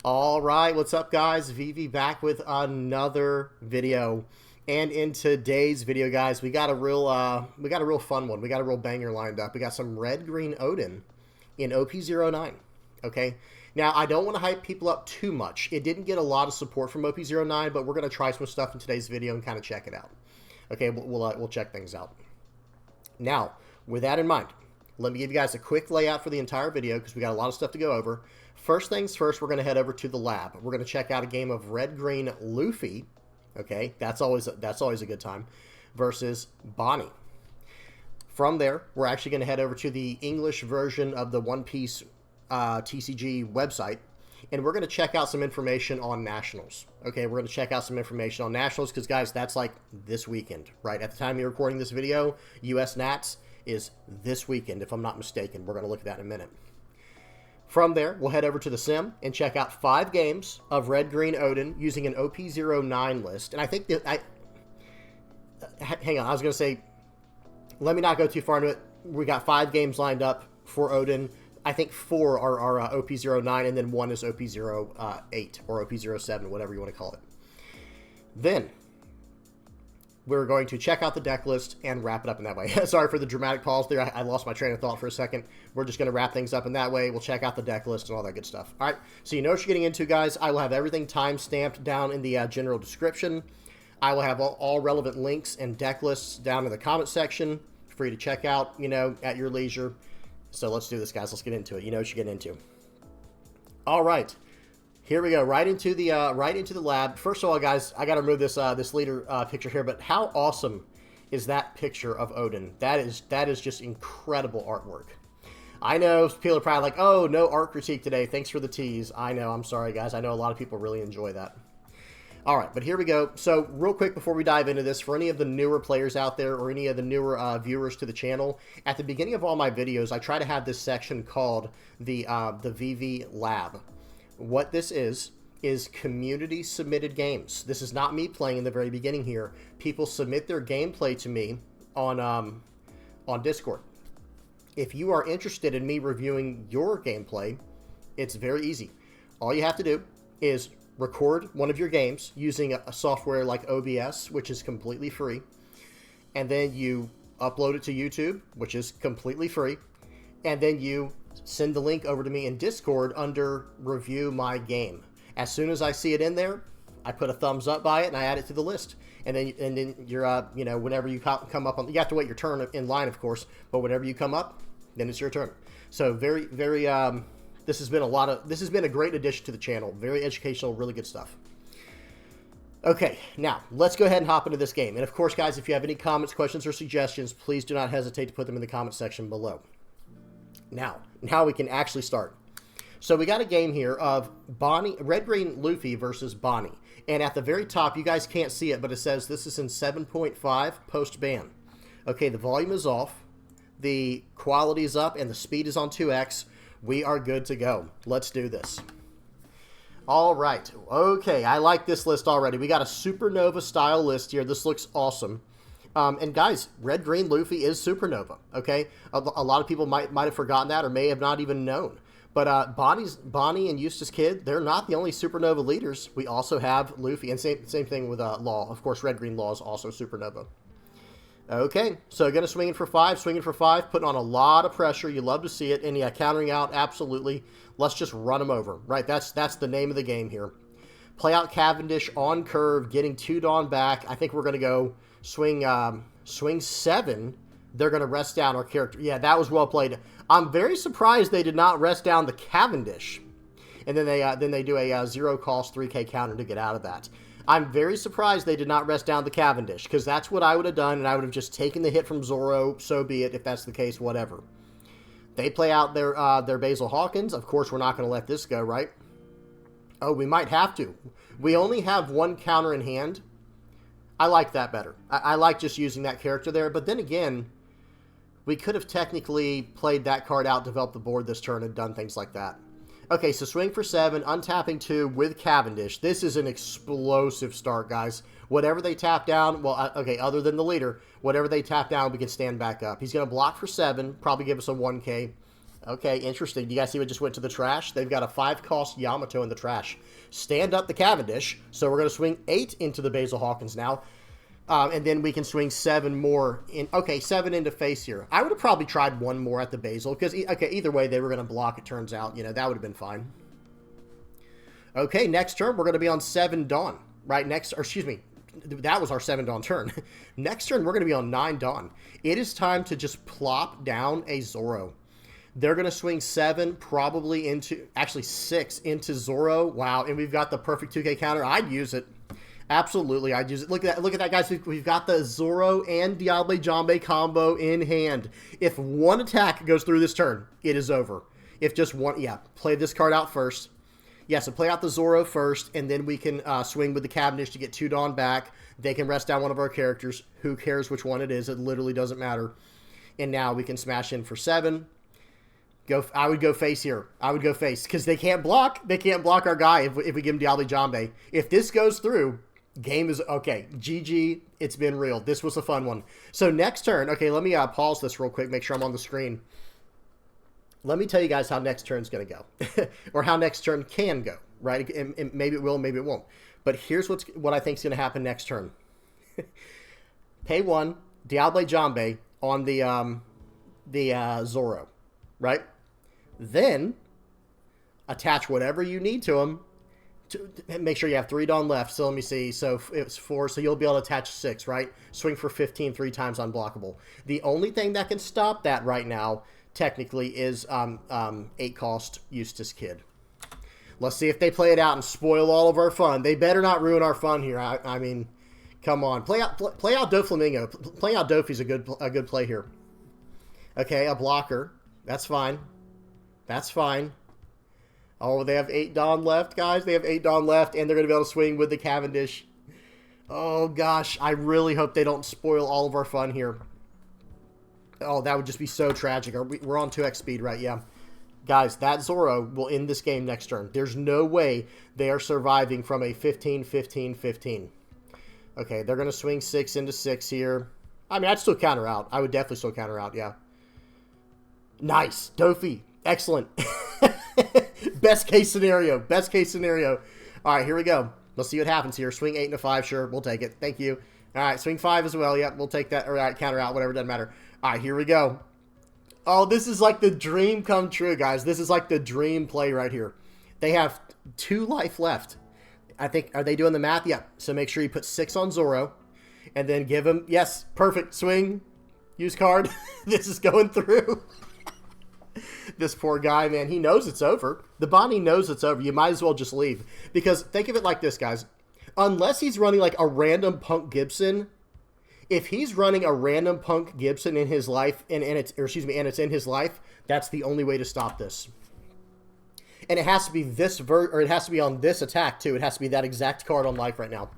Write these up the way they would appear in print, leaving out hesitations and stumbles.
All right, what's up, guys? VV back with another video, and in today's video, guys, we got a real fun one. We got a real banger lined up. We got some red green Oden in OP09. Okay, now I don't want to hype people up too much. It didn't get a lot of support from OP09, but we're gonna try some stuff in today's video and kind of check it out. Okay, we'll check things out. Now, with that in mind, let me give you guys a quick layout for the entire video because we got a lot of stuff to go over. First things first, we're going to head over to the lab. We're going to check out a game of red-green Luffy. Okay, that's always a good time. Versus Bonney. From there, we're actually going to head over to the English version of the One Piece TCG website, and we're going to check out some information on Nationals. Okay, we're going to check out some information on Nationals because, guys, that's like this weekend, right? At the time you're recording this video, US Nats is this weekend, if I'm not mistaken. We're going to look at that in a minute. From there, we'll head over to the sim and check out 5 games of Red Green Oden using an OP09 list. And I think that hang on, I was going to say, let me not go too far into it. We got 5 games lined up for Oden. I think 4 are OP09, and then 1 is OP08 or OP07, whatever you want to call it. Then we're going to check out the deck list and wrap it up in that way. Sorry for the dramatic pause there. I lost my train of thought for a second. We're just going to wrap things up in that way. We'll check out the deck list and all that good stuff. All right, so you know what you're getting into, guys. I will have everything time-stamped down in the general description. I will have all relevant links and deck lists down in the comment section for you to check out, you know, at your leisure. So let's do this, guys. Let's get into it. You know what you're getting into. All right. Here we go, right into the lab. First of all, guys, I got to remove this leader picture here, but how awesome is that picture of Oden? That is just incredible artwork. I know people are probably like, oh, no art critique today. Thanks for the tease. I know, I'm sorry, guys. I know a lot of people really enjoy that. All right, but here we go. So real quick before we dive into this, for any of the newer players out there or any of the newer viewers to the channel, at the beginning of all my videos, I try to have this section called the VV Lab. What this is community submitted games. This is not me playing in the very beginning here. People submit their gameplay to me on Discord. If you are interested in me reviewing your gameplay, it's very easy. All you have to do is record one of your games using a software like OBS, which is completely free, and then you upload it to YouTube, which is completely free, and then you send the link over to me in Discord under review my game. As soon as I see it in there, I put a thumbs up by it and I add it to the list. And then you're you know, whenever you come up on, you have to wait your turn in line, of course, but whenever you come up, then it's your turn. So very this has been a great addition to the channel. Very educational, really good stuff. Okay, now let's go ahead and hop into this game. And of course, guys, if you have any comments, questions, or suggestions, please do not hesitate to put them in the comment section below. Now we can actually start. So we got a game here of red-green Luffy versus Bonney. And at the very top, you guys can't see it, but it says this is in 7.5 post-ban. Okay, the volume is off, the quality is up, and the speed is on 2x. We are good to go. Let's do this. All right. Okay, I like this list already. We got a Supernova style list here. This looks awesome. And guys, red-green Luffy is Supernova, okay? A lot of people might have forgotten that or may have not even known. But Bonney and Eustace Kid, they're not the only Supernova leaders. We also have Luffy, and same thing with Law. Of course, red-green Law is also Supernova. Okay, so going to swinging for 5, putting on a lot of pressure. You love to see it. And yeah, countering out, absolutely. Let's just run them over, right? That's the name of the game here. Play out Cavendish on curve, getting 2 Dawn back. I think we're going to go swing 7. They're going to rest down our character. Yeah, that was well played. I'm very surprised they did not rest down the Cavendish. And then they do a 0 cost 3k counter to get out of that. I'm very surprised they did not rest down the Cavendish, because that's what I would have done, and I would have just taken the hit from Zoro. So be it. If that's the case, whatever. They play out their Basil Hawkins. Of course, we're not going to let this go, right? Oh, we might have to. We only have 1 counter in hand. I like that better. I like just using that character there. But then again, we could have technically played that card out, developed the board this turn, and done things like that. Okay, so swing for 7, untapping 2 with Cavendish. This is an explosive start, guys. Whatever they tap down, well, okay, other than the leader, whatever they tap down, we can stand back up. He's going to block for 7, probably give us a 1K. Okay, interesting. Do you guys see what just went to the trash? They've got a 5-cost Yamato in the trash. Stand up the Cavendish. So we're going to swing 8 into the Basil Hawkins now. And then we can swing 7 more in. Okay, 7 into face here. I would have probably tried 1 more at the Basil. Because, okay, either way, they were going to block, it turns out. You know, that would have been fine. Okay, next turn, we're going to be on 7 Dawn. Right next, or excuse me, that was our 7 Dawn turn. Next turn, we're going to be on 9 Dawn. It is time to just plop down a Zoro. They're going to swing 7 probably into, actually 6 into Zoro. Wow, and we've got the perfect 2K counter. I'd use it. Absolutely, I'd use it. Look at that, guys. We've got the Zoro and Diable Jambe combo in hand. If one attack goes through this turn, it is over. If just one, yeah, play this card out first. Yeah, so play out the Zoro first, and then we can swing with the Cavendish to get 2 Dawn back. They can rest down one of our characters. Who cares which one it is? It literally doesn't matter. And now we can smash in for 7. I would go face here. I would go face because they can't block. They can't block our guy if we give him Diable Jambe. If this goes through, game is okay. GG. It's been real. This was a fun one. So next turn. Okay, let me pause this real quick. Make sure I'm on the screen. Let me tell you guys how next turn's going to go, or how next turn can go. Right? And maybe it will. Maybe it won't. But here's what I think is going to happen next turn. Pay 1 Diable Jambe on the Zoro. Right? Then, attach whatever you need to them. To make sure you have 3 Dawn left. So let me see. So it's 4. So you'll be able to attach 6, right? Swing for 15 3 times unblockable. The only thing that can stop that right now, technically, is 8-cost Eustace Kid. Let's see if they play it out and spoil all of our fun. They better not ruin our fun here. I mean, come on. Play out Doflamingo. Playing out Doffy's a good play here. Okay, a blocker. That's fine. That's fine. Oh, they have 8 Dawn left, guys. They have 8 Dawn left, and they're going to be able to swing with the Cavendish. Oh, gosh. I really hope they don't spoil all of our fun here. Oh, that would just be so tragic. We're on 2x speed, right? Yeah. Guys, that Zoro will end this game next turn. There's no way they are surviving from a 15-15-15. Okay, they're going to swing 6 into 6 here. I mean, I'd still counter out. I would definitely still counter out, yeah. Nice. Doffy. Excellent. Best case scenario. Best case scenario. All right, here we go. Let's see what happens here. Swing 8 into 5. Sure, we'll take it. Thank you. All right, swing 5 as well. Yep, we'll take that. All right, counter out. Whatever, doesn't matter. All right, here we go. Oh, this is like the dream come true, guys. This is like the dream play right here. They have 2 life left. I think, are they doing the math? Yeah. So make sure you put 6 on Zoro. And then give him, yes, perfect. Swing. Use card. This is going through. This poor guy, man, he knows it's over. The Bonney knows it's over. You might as well just leave. Because think of it like this, guys. Unless he's running like a random Punk Gibson, if he's running a random Punk Gibson in his life, and it's in his life, that's the only way to stop this. And it has to be or it has to be on this attack too. It has to be that exact card on life right now.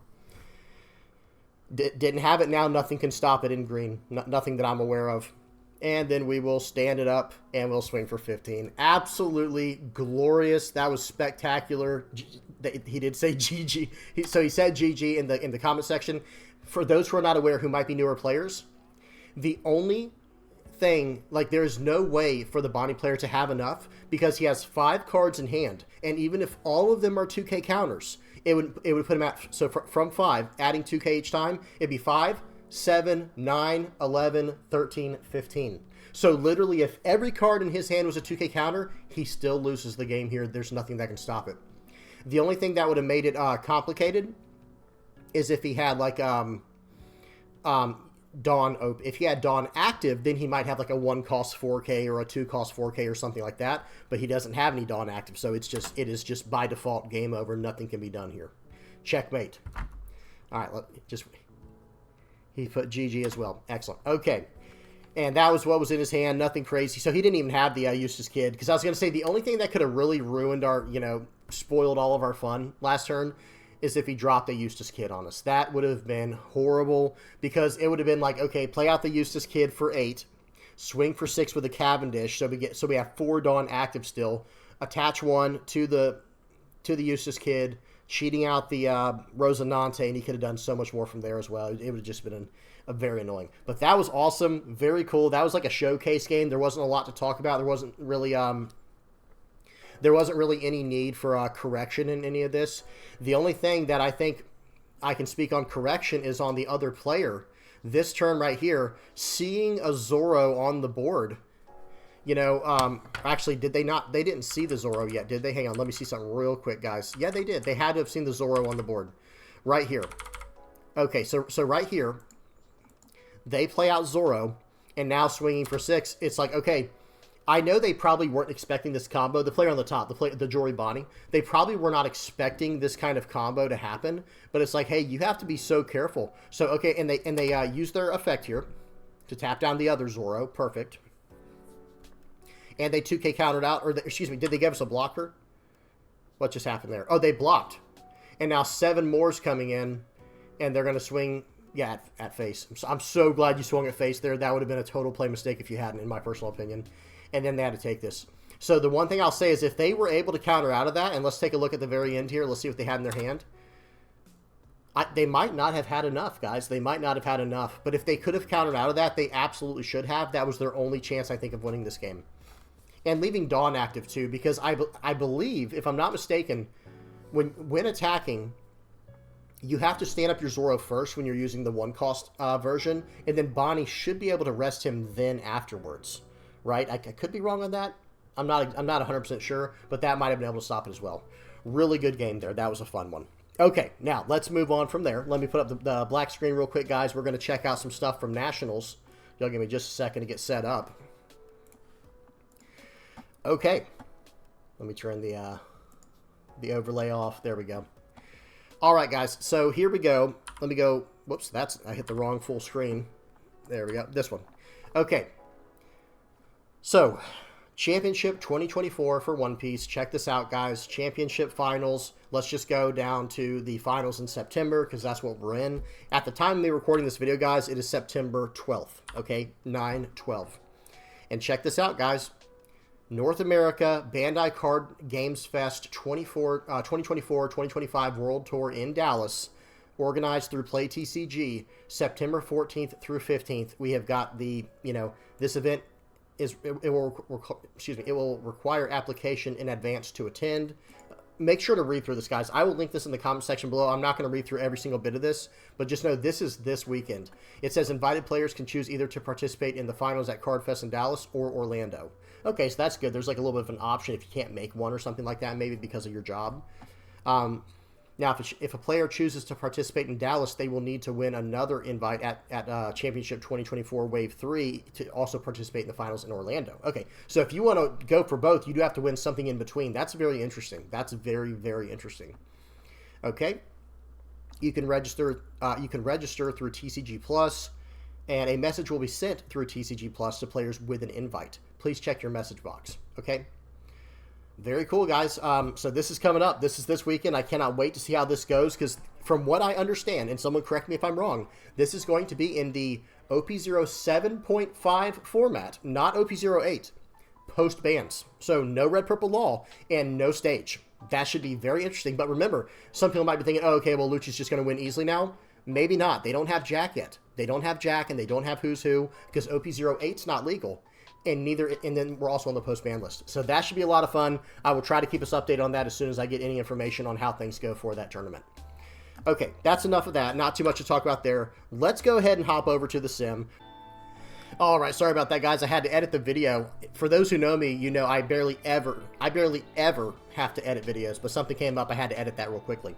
Didn't have it now. Nothing can stop it in green. Nothing that I'm aware of. And then we will stand it up and we'll swing for 15. Absolutely glorious. That was spectacular. He did say GG. So he said GG in the comment section. For those who are not aware, who might be newer players, the only thing, like, there's no way for the Bonney player to have enough because he has 5 cards in hand. And even if all of them are 2K counters, it would put him at, so from 5, adding 2K each time, it'd be 5, 7, 9, 11, 13, 15. So literally, if every card in his hand was a 2K counter, he still loses the game here. There's nothing that can stop it. The only thing that would have made it complicated is if he had like Dawn open. If he had Dawn active, then he might have like a 1-cost 4K or a 2-cost 4K or something like that. But he doesn't have any Dawn active, so it is just by default game over. Nothing can be done here. Checkmate. All right, he put GG as well. Excellent. Okay. And that was what was in his hand. Nothing crazy. So he didn't even have the Eustace Kid. Because I was going to say, the only thing that could have really ruined our, spoiled all of our fun last turn is if he dropped a Eustace Kid on us. That would have been horrible. Because it would have been like, okay, play out the Eustace Kid for 8. Swing for 6 with a Cavendish. So we have 4 Dawn active still. Attach 1 to the Eustace Kid. Cheating out the Rosinante, and he could have done so much more from there as well. It would have just been Very annoying. But that was awesome. Very cool. That was like a showcase game. There wasn't a lot to talk about. There wasn't really any need for correction in any of this. The only thing that I think I can speak on correction is on the other player. This turn right here, seeing a Zoro on the board. You know, actually, did they not? They didn't see the Zoro yet, did they? Hang on, let me see something real quick, guys. Yeah, they did. They had to have seen the Zoro on the board. Right here. Okay, so right here, they play out Zoro, and now swinging for 6. It's like, okay, I know they probably weren't expecting this combo. The player on the top, the Jory Bonney, they probably were not expecting this kind of combo to happen. But it's like, hey, you have to be so careful. So, okay, and they use their effect here to tap down the other Zoro. Perfect. And they 2K countered out, or excuse me, did they give us a blocker? What just happened there? Oh, they blocked. And now 7 more's coming in, and they're going to swing, yeah, at face. I'm so glad you swung at face there. That would have been a total play mistake if you hadn't, in my personal opinion. And then they had to take this. So the one thing I'll say is if they were able to counter out of that, and let's take a look at the very end here. Let's see what they had in their hand. They might not have had enough, guys. They might not have had enough. But if they could have countered out of that, they absolutely should have. That was their only chance, I think, of winning this game. And leaving Dawn active, too, because I believe, if I'm not mistaken, when attacking, you have to stand up your Zoro first when you're using the 1-cost version, and then Bonney should be able to rest him then afterwards, right? I could be wrong on that. I'm not 100% sure, but that might have been able to stop it as well. Really good game there. That was a fun one. Okay, now let's move on from there. Let me put up the black screen real quick, guys. We're going to check out some stuff from Nationals. You'll give me just a second to get set up. Okay, let me turn the overlay off. There we go. All right, guys, so here we go. Let me go. Whoops, I hit the wrong full screen. There we go. This one. Okay. So, Championship 2024 for One Piece. Check this out, guys. Championship finals. Let's just go down to the finals in September because that's what we're in. At the time of me recording this video, guys, it is September 12th. Okay, 9/12. And check this out, guys. North America Bandai Card Games Fest 2024-2025 World Tour in Dallas, organized through Play TCG, September 14th through 15th. We have got the, this event it will require application in advance to attend. Make sure to read through this, guys. I will link this in the comment section below. I'm not going to read through every single bit of this, but just know this is this weekend. It says invited players can choose either to participate in the finals at Card Fest in Dallas or Orlando. Okay, so that's good. There's like a little bit of an option if you can't make one or something like that, maybe because of your job. Now, if a player chooses to participate in Dallas, they will need to win another invite at Championship 2024 Wave 3 to also participate in the finals in Orlando. Okay, so if you want to go for both, you do have to win something in between. That's very interesting. That's very, very interesting. Okay, you can register through TCG Plus, and a message will be sent through TCG Plus to players with an invite. Please check your message box. Okay. Very cool, guys. So this is coming up. This is this weekend. I cannot wait to see how this goes because from what I understand, and someone correct me if I'm wrong, this is going to be in the OP07.5 format, not OP08, post-bans. So no red, purple law and no stage. That should be very interesting. But remember, some people might be thinking, oh, okay, well, Lucci's just going to win easily now. Maybe not. They don't have Jack yet. They don't have Jack and they don't have Who's Who because OP08's not legal. And then we're also on the post-ban list. So that should be a lot of fun. I will try to keep us updated on that as soon as I get any information on how things go for that tournament. Okay, that's enough of that. Not too much to talk about there. Let's go ahead and hop over to the sim. All right, sorry about that, guys. I had to edit the video. For those who know me, you know I barely ever have to edit videos, but something came up. I had to edit that real quickly.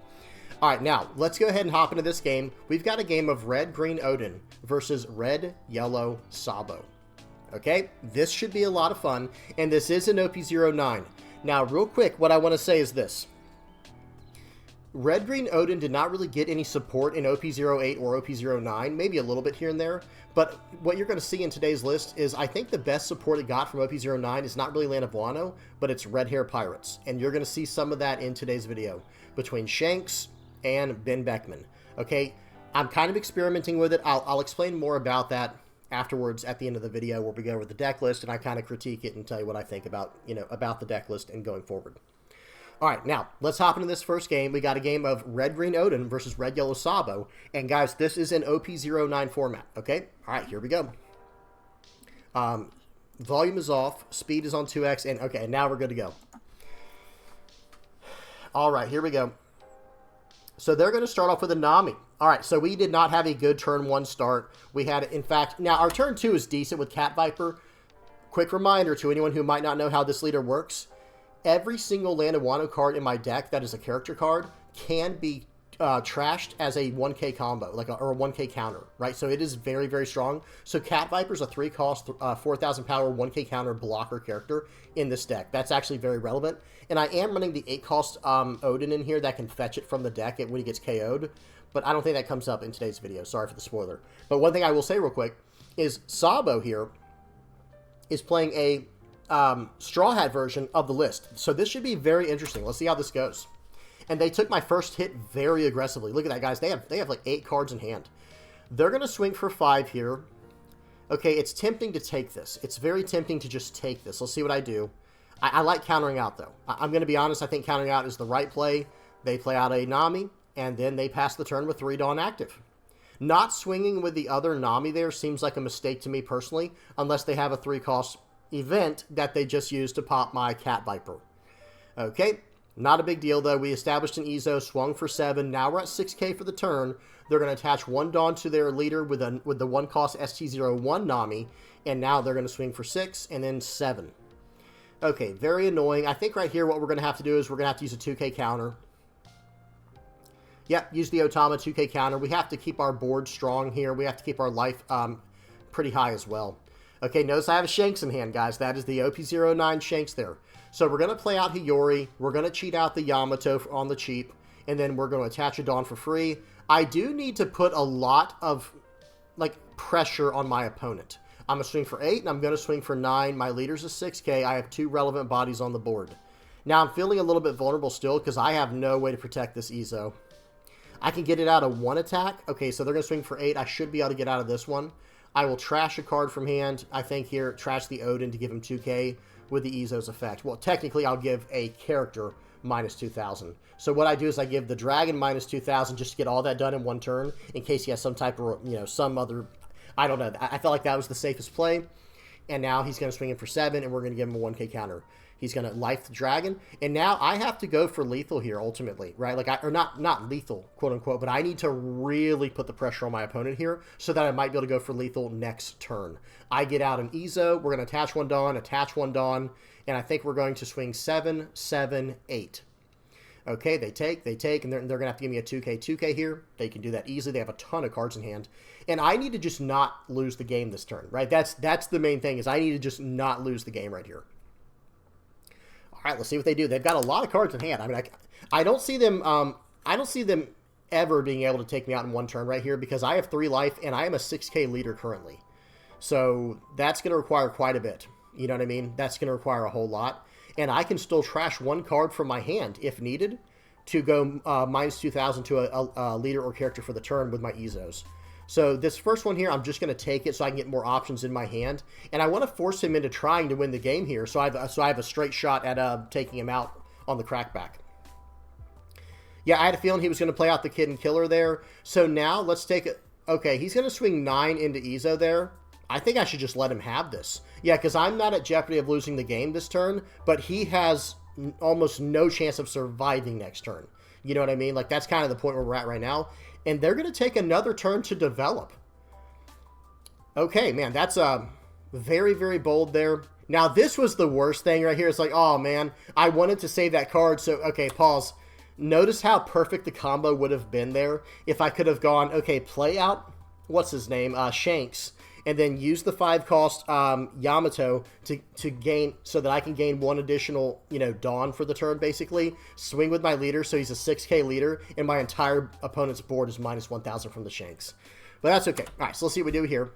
All right, now let's go ahead and hop into this game. We've got a game of Red Green Oden versus Red Yellow Sabo. Okay, this should be a lot of fun, and this is an OP09. Now, real quick, what I want to say is this. Red Green Oden did not really get any support in OP08 or OP09, maybe a little bit here and there, but what you're going to see in today's list is I think the best support it got from OP09 is not really Land of Wano, but it's Red Hair Pirates, and you're going to see some of that in today's video between Shanks and Ben Beckman. Okay, I'm kind of experimenting with it. I'll explain more about that afterwards at the end of the video where we go over the deck list and I kind of critique it and tell you what I think about, about the deck list and going forward. All right, now, let's hop into this first game. We got a game of Red-Green Oden versus Red-Yellow Sabo. And, guys, this is in OP09 format, okay? All right, here we go. Volume is off. Speed is on 2x. And, okay, now we're good to go. All right, here we go. So they're going to start off with a Nami. All right, so we did not have a good turn 1 start. We had, in fact, now our turn 2 is decent with Cat Viper. Quick reminder to anyone who might not know how this leader works. Every single Land of Wano card in my deck that is a character card can be trashed as a 1k combo, or a 1k counter, right? So it is very, very strong. So Cat Viper is a 3-cost, 4,000 power, 1k counter blocker character in this deck. That's actually very relevant. And I am running the 8-cost Oden in here that can fetch it from the deck when he gets KO'd. But I don't think that comes up in today's video. Sorry for the spoiler. But one thing I will say real quick is Sabo here is playing a Straw Hat version of the list. So this should be very interesting. Let's see how this goes. And they took my first hit very aggressively. Look at that, guys. They have like 8 cards in hand. They're going to swing for 5 here. Okay, it's tempting to take this. It's very tempting to just take this. Let's see what I do. I like countering out, though. I'm going to be honest. I think countering out is the right play. They play out a Nami, and then they pass the turn with 3 Dawn active. Not swinging with the other Nami there seems like a mistake to me personally, unless they have a 3-cost event that they just use to pop my Cat Viper. Okay, not a big deal though. We established an Ezo, swung for 7. Now we're at 6k for the turn. They're going to attach 1 Dawn to their leader with the 1-cost ST01 Nami, and now they're going to swing for 6 and then 7. Okay, very annoying. I think right here what we're going to have to do is we're going to have to use a 2k counter. Yep, use the Otama 2k counter. We have to keep our board strong here. We have to keep our life pretty high as well. Okay, notice I have a Shanks in hand, guys. That is the OP09 Shanks there. So we're going to play out Hiyori. We're going to cheat out the Yamato on the cheap. And then we're going to attach a Dawn for free. I do need to put a lot of, pressure on my opponent. I'm going to swing for 8, and I'm going to swing for 9. My leader's a 6k. I have 2 relevant bodies on the board. Now, I'm feeling a little bit vulnerable still because I have no way to protect this Ezo. I can get it out of 1 attack. Okay, so they're going to swing for 8. I should be able to get out of this one. I will trash a card from hand. I think here, trash the Oden to give him 2k with the Ezo's effect. Well, technically, I'll give a character minus 2,000. So what I do is I give the dragon minus 2,000 just to get all that done in 1 turn in case he has some type of, some other, I don't know. I felt like that was the safest play. And now he's going to swing in for 7, and we're going to give him a 1k counter. He's going to life the dragon. And now I have to go for lethal here, ultimately, right? Or not lethal, quote unquote, but I need to really put the pressure on my opponent here so that I might be able to go for lethal next turn. I get out an Ezo. We're going to attach 1 Dawn, and I think we're going to swing 7, 7, 8. Okay, they take, and they're going to have to give me a 2k here. They can do that easily. They have a ton of cards in hand. And I need to just not lose the game this turn, right? That's the main thing, is I need to just not lose the game right here. All right, let's see what they do. They've got a lot of cards in hand. I mean, I don't see them. I don't see them ever being able to take me out in 1 turn right here because I have 3 life and I am a 6k leader currently. So that's going to require quite a bit. You know what I mean? That's going to require a whole lot. And I can still trash 1 card from my hand if needed to go minus 2,000 to a leader or character for the turn with my Ezos. So this first one here, I'm just going to take it so I can get more options in my hand. And I want to force him into trying to win the game here. So I have a straight shot at taking him out on the crackback. Yeah, I had a feeling he was going to play out the Kid and Killer there. So now let's take it. Okay, he's going to swing 9 into Ezo there. I think I should just let him have this. Yeah, because I'm not at jeopardy of losing the game this turn, but he has almost no chance of surviving next turn. You know what I mean? That's kind of the point where we're at right now. And they're going to take another turn to develop. Okay, man, that's very, very bold there. Now, this was the worst thing right here. It's oh, man, I wanted to save that card. So, okay, pause. Notice how perfect the combo would have been there if I could have gone, okay, play out, what's his name, Shanks, and then use the 5-cost Yamato to gain, so that I can gain 1 additional, Dawn for the turn, basically. Swing with my leader, so he's a 6k leader, and my entire opponent's board is minus 1,000 from the Shanks. But that's okay. All right, so let's see what we do here.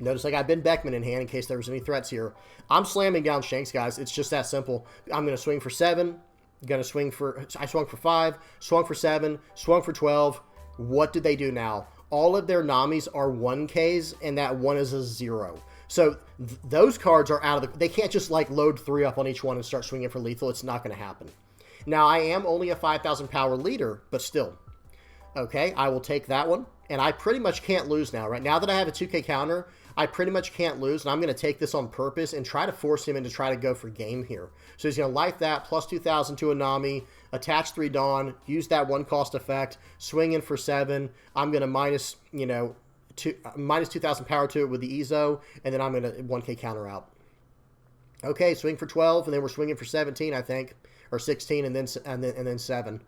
Notice I got Ben Beckman in hand in case there was any threats here. I'm slamming down Shanks, guys. It's just that simple. I'm going to swing for 7. I swung for 5, swung for 7, swung for 12. What did they do now? All of their Namis are 1Ks, and that 1 is a 0. So those cards are out of the... They can't just, load 3 up on each one and start swinging for lethal. It's not going to happen. Now, I am only a 5,000 power leader, but still. Okay, I will take that one. And I pretty much can't lose now, right? Now that I have a 2K counter, I pretty much can't lose. And I'm going to take this on purpose and try to force him into try to go for game here. So he's going to life that, plus 2,000 to a Nami, attach 3 Dawn, use that 1 cost effect, swing in for 7. I'm going to minus, you know, minus 2,000 power to it with the Ezo, and then I'm going to 1K counter out. Okay, swing for 12, and then we're swinging for 17, I think, or 16, and then 7.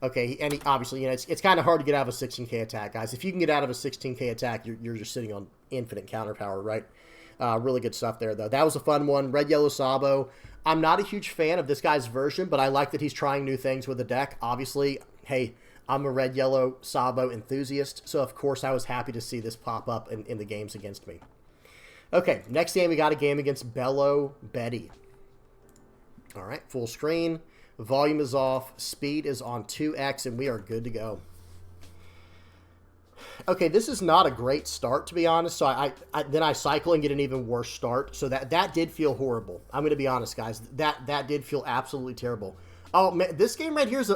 Okay, and he, obviously, you know, it's kind of hard to get out of a 16K attack, guys. If you can get out of a 16K attack, you're just sitting on infinite counter power, right? Really good stuff there, though. That was a fun one. Red, Yellow, Sabo. I'm not a huge fan of this guy's version, but I like that he's trying new things with the deck. Obviously, hey, I'm a Red, Yellow, Sabo enthusiast, so of course I was happy to see this pop up in the games against me. Okay, next game we got a game against Bello Betty. All right, full screen. Volume is off. Speed is on 2x, and we are good to go. Okay, this is not a great start, to be honest. So then I cycle and get an even worse start. So that did feel horrible. I'm going to be honest, guys. That did feel absolutely terrible. Oh, man, this game right here is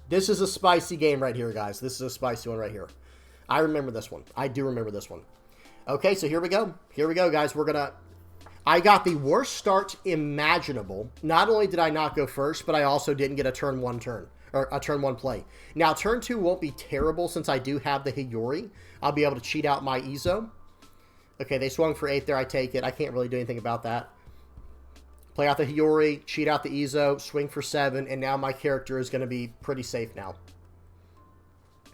this is a spicy game right here, guys. This is a spicy one right here. I remember this one. I do remember this one. Okay, so here we go. Here we go, guys. I got the worst start imaginable. Not only did I not go first, but I also didn't get a turn 1 play. Now, turn 2 won't be terrible since I do have the Hiyori. I'll be able to cheat out my Ezo. Okay, they swung for 8 there. I take it. I can't really do anything about that. Play out the Hiyori, cheat out the Ezo, swing for 7, and now my character is going to be pretty safe now.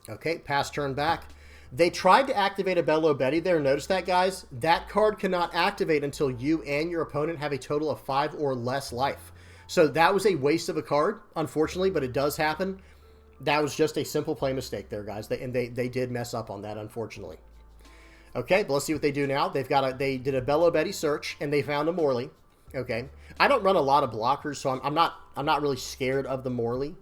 Okay, pass turn back. They tried to activate a Bello Betty there. Notice that, guys? That card cannot activate until you and your opponent have a total of 5 or less life. So that was a waste of a card, unfortunately, but it does happen. That was just a simple play mistake there, guys. They did mess up on that, unfortunately. Okay, but let's see what they do now. They did a Bello Betty search, and they found a Morley. Okay. I don't run a lot of blockers, so I'm not really scared of the Morley.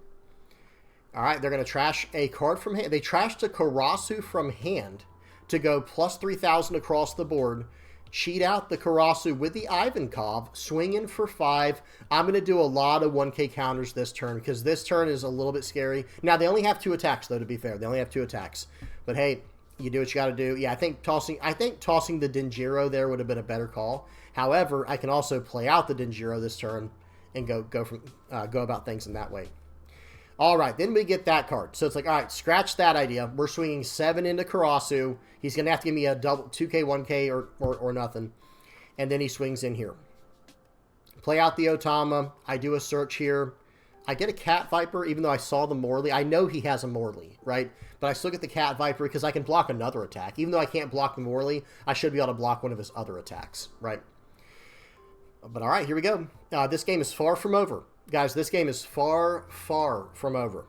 All right, they're going to trash a card from hand. They trashed a Karasu from hand to go plus 3,000 across the board. Cheat out the Karasu with the Ivankov. Swing in for 5. I'm going to do a lot of 1K counters this turn because this turn is a little bit scary. Now, they only have 2 attacks, though, to be fair. They only have 2 attacks. But, hey, you do what you got to do. Yeah, I think tossing the Denjiro there would have been a better call. However, I can also play out the Denjiro this turn and go about things in that way. All right, then we get that card. So it's like, all right, scratch that idea. We're swinging 7 into Karasu. He's going to have to give me a double 2K, 1K, or nothing. And then he swings in here. Play out the Otama. I do a search here. I get a Cat Viper, even though I saw the Morley. I know he has a Morley, right? But I still get the Cat Viper because I can block another attack. Even though I can't block the Morley, I should be able to block one of his other attacks, right? But all right, here we go. This game is far from over. Guys, this game is far, far from over.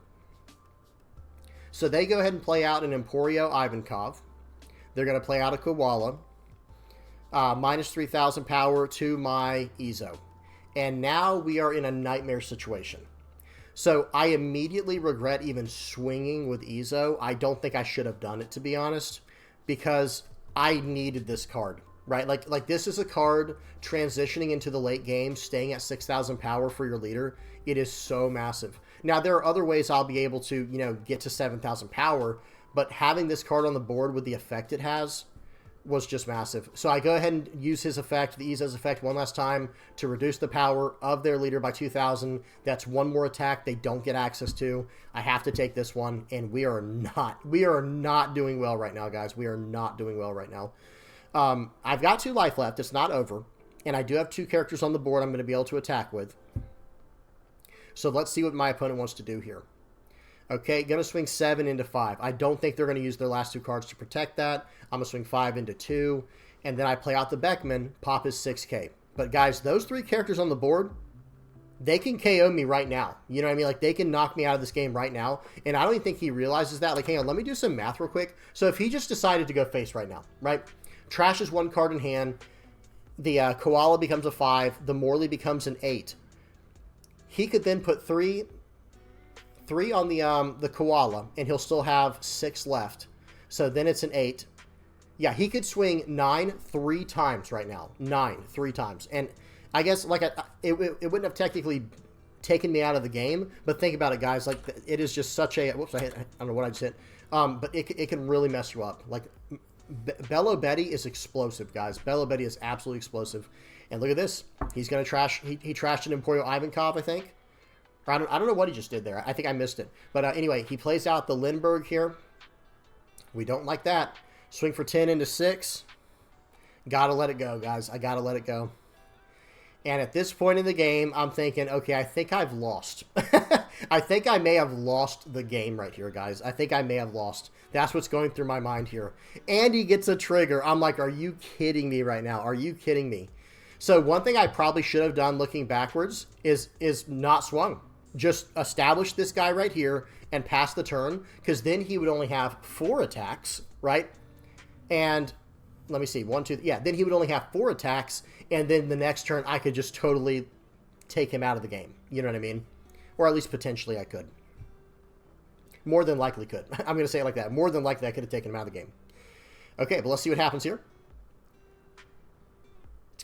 So they go ahead and play out an Emporio Ivankov. They're going to play out a Koala. Minus 3,000 power to my Ezo. And now we are in a nightmare situation. So I immediately regret even swinging with Ezo. I don't think I should have done it, to be honest. Because I needed this card. Right, like this is a card transitioning into the late game, staying at 6,000 power for your leader. It is so massive. Now, there are other ways I'll be able to, you know, get to 7,000 power, but having this card on the board with the effect it has was just massive. So I go ahead and use his effect, the Ezo's effect, one last time to reduce the power of their leader by 2,000. That's one more attack they don't get access to. I have to take this one, and we are not doing well right now, guys. We are not doing well right now. I've got 2 life left. It's not over. And I do have 2 characters on the board I'm going to be able to attack with. So let's see what my opponent wants to do here. Okay, going to swing 7 into 5. I don't think they're going to use their last 2 cards to protect that. I'm going to swing 5 into 2. And then I play out the Beckman, pop his 6K. But guys, those 3 characters on the board, they can KO me right now. You know what I mean? Like, they can knock me out of this game right now. And I don't even think he realizes that. Like, hang on, let me do some math real quick. So if he just decided to go face right now, right? Trashes 1 card in hand. The Koala becomes a 5. The Morley becomes an 8. He could then put 3 on the Koala, and he'll still have 6 left. So then it's an 8. Yeah, he could swing 9 3 times right now. 9 3 times. And I guess like it wouldn't have technically taken me out of the game. But think about it, guys. Like, it is just such a... Whoops, I don't know what I just hit. But it can really mess you up. Like, Bello Betty is explosive, guys. Bello Betty is absolutely explosive. And look at this. He's going to trash... He trashed an Emporio Ivankov, I think. I don't know what he just did there. I think I missed it. But anyway, he plays out the Lindbergh here. We don't like that. Swing for 10 into 6. Gotta let it go, guys. I gotta let it go. And at this point in the game, I'm thinking, okay, I think I've lost. I think I may have lost the game right here, guys. I think I may have lost. That's what's going through my mind here. And he gets a trigger. I'm like, are you kidding me right now? Are you kidding me? So one thing I probably should have done looking backwards is not swung. Just establish this guy right here and pass the turn, because then he would only have 4 attacks, right? And let me see, 1, 2, yeah, then he would only have 4 attacks, and then the next turn I could just totally take him out of the game. You know what I mean? Or at least potentially I could. More than likely could. I'm going to say it like that. More than likely I could have taken him out of the game. Okay, but let's see what happens here.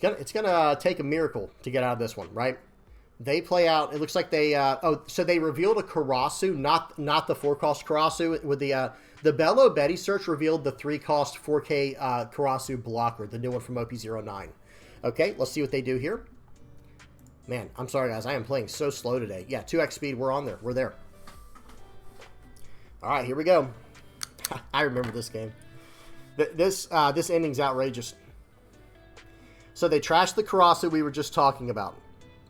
It's gonna take a miracle to get out of this one, right? They play out, it looks like they, so they revealed a Karasu, not the 4-cost Karasu. With the Bello Betty search revealed the 3-cost 4K Karasu blocker, the new one from OP09. Okay, let's see what they do here. Man, I'm sorry, guys. I am playing so slow today. Yeah, 2x speed. We're on there. We're there. All right, here we go. I remember this game. This ending's outrageous. So they trashed the Karasu we were just talking about,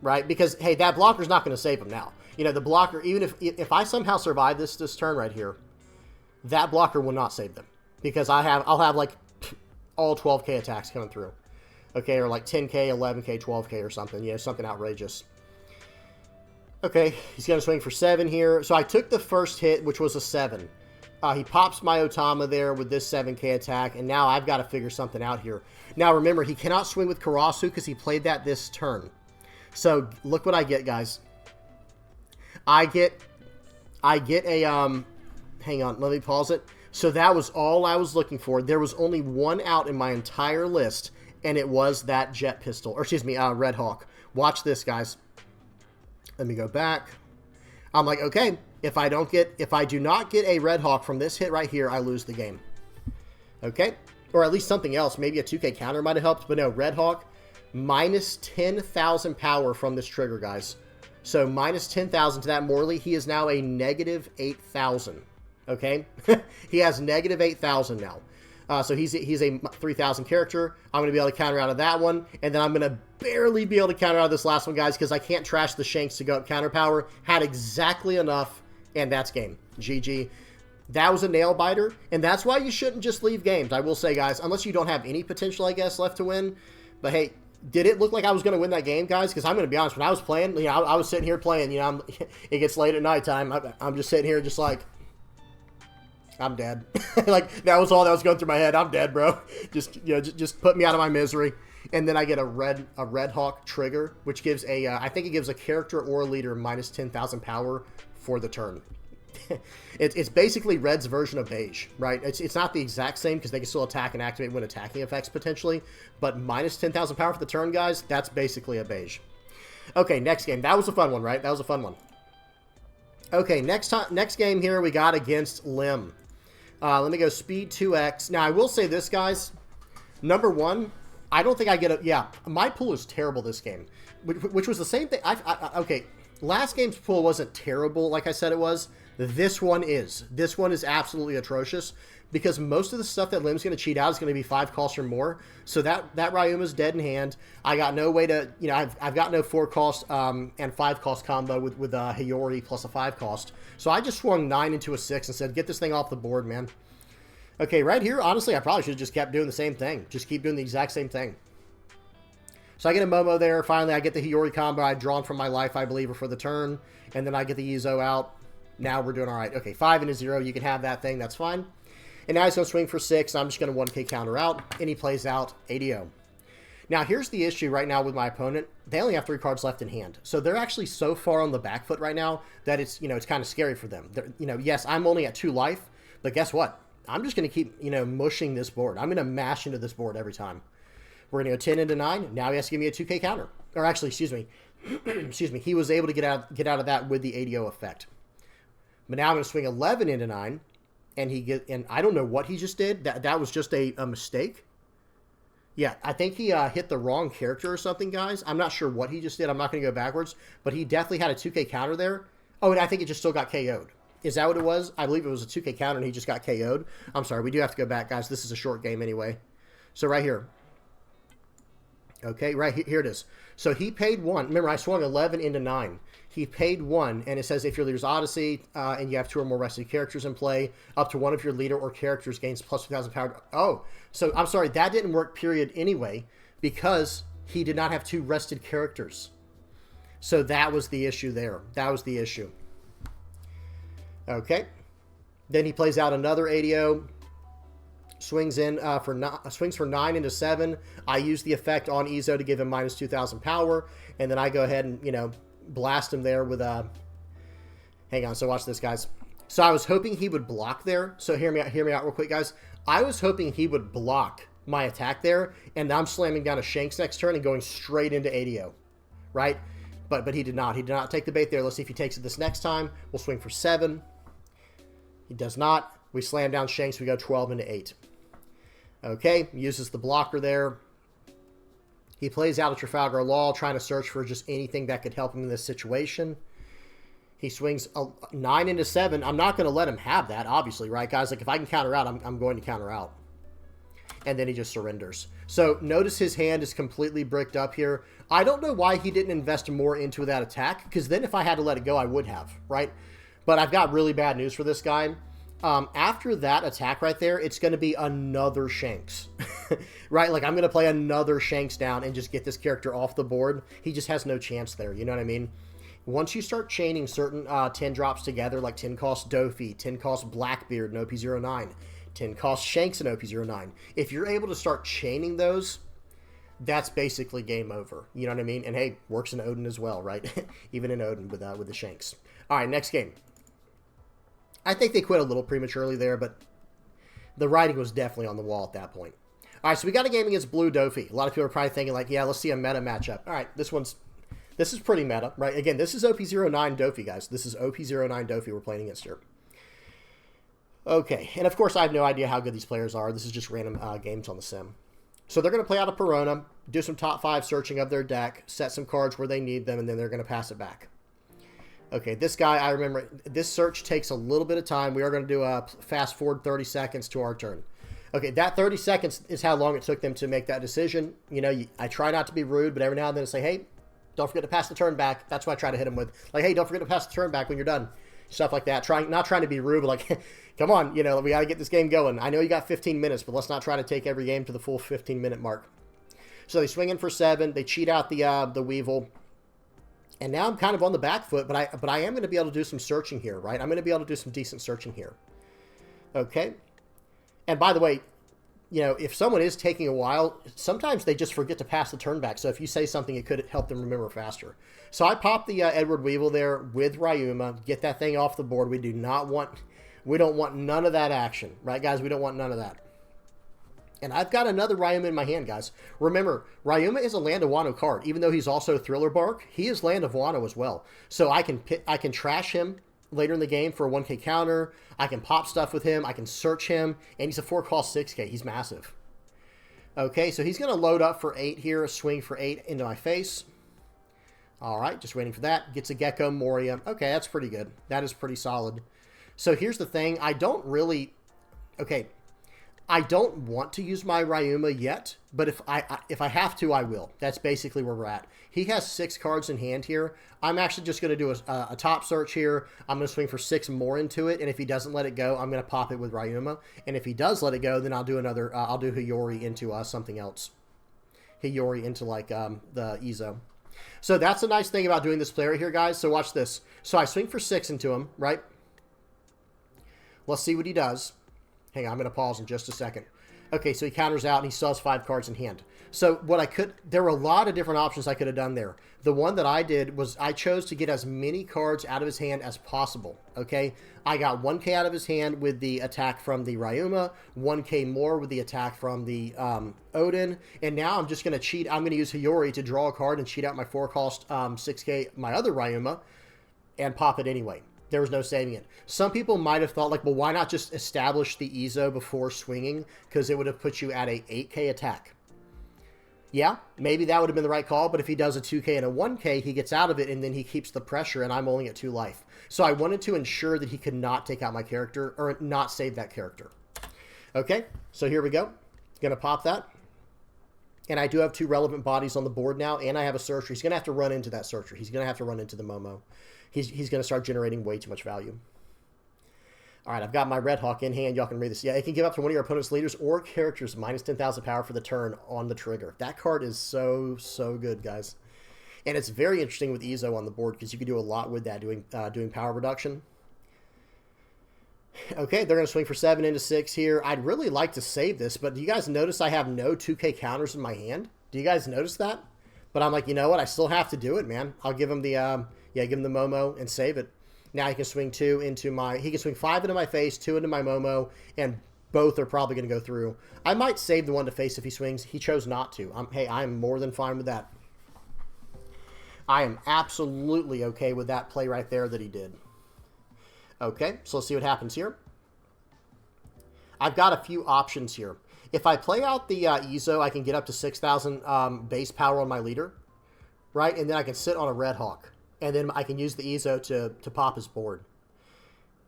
right? Because, hey, that blocker's not going to save him now. You know, the blocker, even if I somehow survive this turn right here, that blocker will not save them. Because I'll have like all 12k attacks coming through. Okay, or like 10k, 11k, 12k or something. You know, something outrageous. Okay, he's going to swing for 7 here. So I took the first hit, which was a 7. He pops my Otama there with this 7k attack, and now I've got to figure something out here. Now, remember, he cannot swing with Karasu because he played that this turn. So, look what I get, guys. I get a, hang on, let me pause it. So, that was all I was looking for. There was only one out in my entire list, and it was that Jet Pistol, or excuse me, Red Hawk. Watch this, guys. Let me go back. I'm like, okay, if I do not get a Red Hawk from this hit right here, I lose the game. Okay? Or at least something else. Maybe a 2k counter might have helped, but no, Red Hawk, minus 10,000 power from this trigger, guys. So minus 10,000 to that Morley. He is now a negative 8,000. Okay? He has negative 8,000 now. So he's a 3,000 character. I'm going to be able to counter out of that one. And then I'm going to barely be able to counter out of this last one, guys, because I can't trash the Shanks to go up counter power. Had exactly enough, and that's game. GG. That was a nail biter, and that's why you shouldn't just leave games. I will say, guys, unless you don't have any potential, I guess, left to win. But hey, did it look like I was going to win that game, guys? Because I'm going to be honest, when I was playing, you know, I was sitting here playing. You know, it gets late at nighttime. I'm just sitting here, just like, I'm dead. Like, that was all that was going through my head. I'm dead, bro. Just, you know, just put me out of my misery. And then I get a Red Hawk trigger, which gives a, I think it gives a character or a leader minus 10,000 power for the turn. It's basically Red's version of Beige, right? It's not the exact same because they can still attack and activate when attacking effects potentially, but minus 10,000 power for the turn, guys, that's basically a Beige. Okay, next game. That was a fun one, right? That was a fun one. Okay, next game here we got against Lim. Let me go speed 2x. Now, I will say this, guys. Number one, I don't think I get a... Yeah, my pool is terrible this game, which was the same thing. Okay, last game's pool wasn't terrible like I said it was. This one is. This one is absolutely atrocious because most of the stuff that Lim's going to cheat out is going to be 5 cost or more. So that Ryuma's dead in hand. I got no way to... You know, I've got no 4 cost and 5 cost combo with Hiyori plus a 5 cost. So I just swung 9 into a 6 and said, get this thing off the board, man. Okay, right here, honestly, I probably should have just kept doing the same thing. Just keep doing the exact same thing. So I get a Momo there. Finally, I get the Hiyori combo I'd drawn from my life, I believe, for the turn. And then I get the Izo out. Now we're doing all right. Okay, 5 into 0. You can have that thing. That's fine. And now he's going to swing for 6. I'm just going to 1k counter out. And he plays out ADO. Now, here's the issue right now with my opponent. They only have 3 cards left in hand. So they're actually so far on the back foot right now that it's, you know, it's kind of scary for them. You know, yes, I'm only at 2 life. But guess what? I'm just going to keep, you know, mushing this board. I'm going to mash into this board every time. We're going to go 10 into 9. Now he has to give me a 2k counter. Or actually, excuse me, excuse me, he was able to get out of that with the ADO effect. But now I'm going to swing 11 into 9, and I don't know what he just did. That was just a mistake. Yeah, I think he hit the wrong character or something, guys. I'm not sure what he just did. I'm not going to go backwards, but he definitely had a 2K counter there. Oh, and I think it just still got KO'd. Is that what it was? I believe it was a 2K counter, and he just got KO'd. I'm sorry, we do have to go back, guys. This is a short game anyway. So right here. Okay, right here it is. So he paid 1. Remember, I swung 11 into 9. He paid 1, and it says if your leader's Odyssey and you have 2 or more rested characters in play, up to one of your leader or characters gains plus 2,000 power. Oh, so I'm sorry, that didn't work, period, anyway, because he did not have 2 rested characters. So that was the issue there. That was the issue. Okay. Then he plays out another ADO. Swings for 9 into 7. I use the effect on Izo to give him minus 2,000 power, and then I go ahead and, you know, blast him there with a... Hang on, so watch this, guys. So I was hoping he would block there. So hear me out real quick, guys. I was hoping he would block my attack there, and I'm slamming down a Shanks next turn and going straight into ADO, right? But he did not. He did not take the bait there. Let's see if he takes it this next time. We'll swing for 7. He does not. We slam down Shanks. We go 12 into 8. Okay, uses the blocker there. He plays out a Trafalgar Law, trying to search for just anything that could help him in this situation. He swings 9 into 7. I'm not going to let him have that, obviously, right, guys? Like, if I can counter out, I'm going to counter out. And then he just surrenders. So, notice his hand is completely bricked up here. I don't know why he didn't invest more into that attack, because then if I had to let it go, I would have, right? But I've got really bad news for this guy. After that attack right there, it's going to be another Shanks, right? Like, I'm going to play another Shanks down and just get this character off the board. He just has no chance there, you know what I mean? Once you start chaining certain 10 drops together, like 10 cost Doffy, 10 cost Blackbeard and OP09, 10 cost Shanks and OP09, if you're able to start chaining those, that's basically game over, you know what I mean? And hey, works in Oden as well, right? Even in Oden with the Shanks. All right, next game. I think they quit a little prematurely there, but the writing was definitely on the wall at that point. All right, so we got a game against Blue Doffy. A lot of people are probably thinking, like, yeah, let's see a meta matchup. All right, this is pretty meta, right? Again, this is OP09 Doffy, guys. This is OP09 Doffy we're playing against here. Okay, and of course, I have no idea how good these players are. This is just random games on the sim. So they're going to play out a Perona, do some top 5 searching of their deck, set some cards where they need them, and then they're going to pass it back. Okay, this guy, I remember, this search takes a little bit of time. We are going to do a fast forward 30 seconds to our turn. Okay, that 30 seconds is how long it took them to make that decision. You know, I try not to be rude, but every now and then I say, hey, don't forget to pass the turn back. That's what I try to hit them with. Like, hey, don't forget to pass the turn back when you're done. Stuff like that. Not trying to be rude, but like, come on, you know, we got to get this game going. I know you got 15 minutes, but let's not try to take every game to the full 15-minute mark. So they swing in for 7. They cheat out the Weevil. And now I'm kind of on the back foot, but I am going to be able to do some searching here, right? I'm going to be able to do some decent searching here. Okay. And by the way, you know, if someone is taking a while, sometimes they just forget to pass the turn back. So if you say something, it could help them remember faster. So I popped the Edward Weevil there with Ryuma, get that thing off the board. We don't want none of that action, right, guys? We don't want none of that. And I've got another Ryuma in my hand, guys. Remember, Ryuma is a Land of Wano card. Even though he's also Thriller Bark, he is Land of Wano as well. So I can trash him later in the game for a 1K counter. I can pop stuff with him. I can search him. And he's a 4-cost 6K. He's massive. Okay, so he's going to load up for 8 here. Swing for 8 into my face. All right, just waiting for that. Gets a Gecko Moria. Okay, that's pretty good. That is pretty solid. So here's the thing. I don't want to use my Ryuma yet, but if I have to, I will. That's basically where we're at. He has 6 cards in hand here. I'm actually just going to do a top search here. I'm going to swing for 6 more into it, and if he doesn't let it go, I'm going to pop it with Ryuma. And if he does let it go, then I'll do another. I'll do Hiyori into something else. Hiyori into like the Izo. So that's a nice thing about doing this player here, guys. So watch this. So I swing for 6 into him, right? Let's see what he does. Hang on, I'm going to pause in just a second. Okay, so he counters out, and he still has 5 cards in hand. So there were a lot of different options I could have done there. The one that I did was I chose to get as many cards out of his hand as possible, okay? I got 1k out of his hand with the attack from the Ryuma, 1k more with the attack from the Oden, and now I'm just going to cheat. I'm going to use Hiyori to draw a card and cheat out my 4-cost 6k, my other Ryuma, and pop it anyway. There was no saving it. Some people might have thought, like, well, why not just establish the Izo before swinging? Because it would have put you at a 8k attack. Yeah, maybe that would have been the right call, but if he does a 2k and a 1k, he gets out of it, and then he keeps the pressure, and I'm only at 2 life. So I wanted to ensure that he could not take out my character, or not save that character. Okay, so here we go. Gonna pop that. And I do have 2 relevant bodies on the board now, and I have a searcher. He's gonna have to run into that searcher. He's gonna have to run into the Momo. He's going to start generating way too much value. All right, I've got my Red Hawk in hand. Y'all can read this. Yeah, it can give up to one of your opponent's leaders or characters minus 10,000 power for the turn on the trigger. That card is so good, guys. And it's very interesting with Izo on the board because you can do a lot with that, doing power reduction. Okay, they're going to swing for 7 into 6 here. I'd really like to save this, but do you guys notice I have no 2k counters in my hand? Do you guys notice that? But I'm like, you know what? I still have to do it, man. I'll give him the... yeah, give him the Momo and save it. Now he can swing 2 into my... He can swing 5 into my face, 2 into my Momo, and both are probably going to go through. I might save the one to face if he swings. He chose not to. Hey, I'm more than fine with that. I am absolutely okay with that play right there that he did. Okay, so let's see what happens here. I've got a few options here. If I play out the Izo, I can get up to 6,000 base power on my leader, right? And then I can sit on a Red Hawk. And then I can use the Izo to pop his board.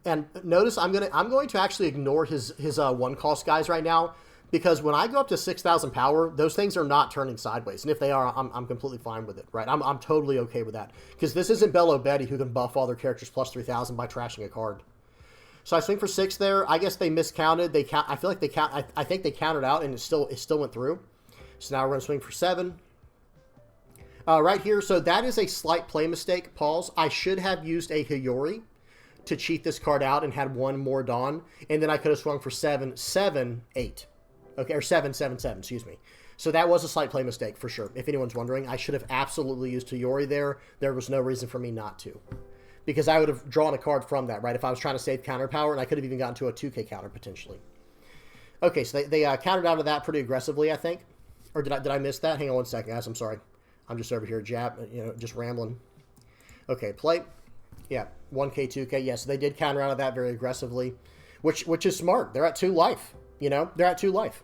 And notice I'm going to actually ignore his 1-cost guys right now, because when I go up to 6,000 power, those things are not turning sideways. And if they are, I'm completely fine with it, right? I'm totally okay with that. Because this isn't Bello Betty who can buff all their characters plus 3,000 by trashing a card. So I swing for 6 there. I guess they miscounted. I feel like they count. I think they counted out and it still went through. So now we're going to swing for 7. Right here, so that is a slight play mistake. Pause. I should have used a Hiyori to cheat this card out and had 1 more Dawn, and then I could have swung for 7, 7, 8. Okay, or 7, 7, 7, excuse me. So that was a slight play mistake for sure. If anyone's wondering, I should have absolutely used Hiyori there. There was no reason for me not to. Because I would have drawn a card from that, right? If I was trying to save counter power, and I could have even gotten to a 2k counter potentially. Okay, so they countered out of that pretty aggressively, I think. Or did I miss that? Hang on one second, guys. I'm sorry. I'm just over here, just rambling. Okay, play. Yeah, 1k, 2k. Yes, they did counter out of that very aggressively, which is smart. They're at 2 life. They're at 2 life.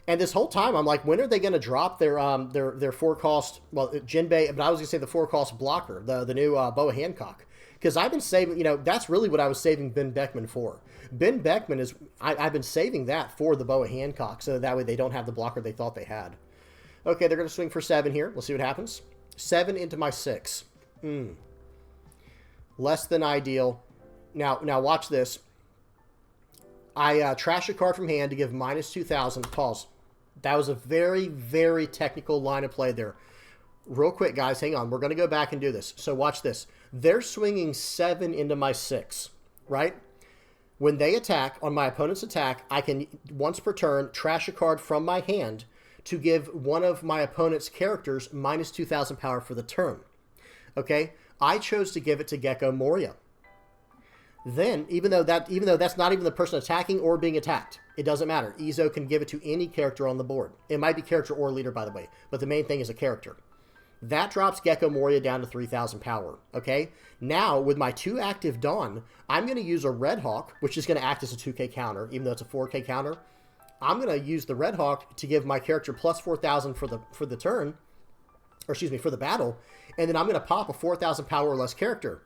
And this whole time, I'm like, when are they going to drop their 4-cost, well, Jinbei, but I was going to say the 4-cost blocker, the new Boa Hancock. Because I've been saving, that's really what I was saving Ben Beckman for. Ben Beckman is, I've been saving that for the Boa Hancock, so that way they don't have the blocker they thought they had. Okay, they're going to swing for 7 here. Let's see what happens. 7 into my 6. Less than ideal. Now watch this. I trash a card from hand to give minus 2,000. Pause. That was a very, very technical line of play there. Real quick, guys, hang on. We're going to go back and do this. So watch this. They're swinging 7 into my 6, right? When they attack, on my opponent's attack, I can, once per turn, trash a card from my hand to give one of my opponent's characters minus 2,000 power for the turn. Okay? I chose to give it to Gecko Moria. Then, even though that's not even the person attacking or being attacked, it doesn't matter. Izo can give it to any character on the board. It might be character or leader, by the way, but the main thing is a character. That drops Gecko Moria down to 3,000 power, okay? Now, with my 2 active Dawn, I'm going to use a Red Hawk, which is going to act as a 2k counter, even though it's a 4k counter. I'm going to use the Red Hawk to give my character plus 4,000 for the turn, or excuse me, for the battle, and then I'm going to pop a 4,000 power or less character.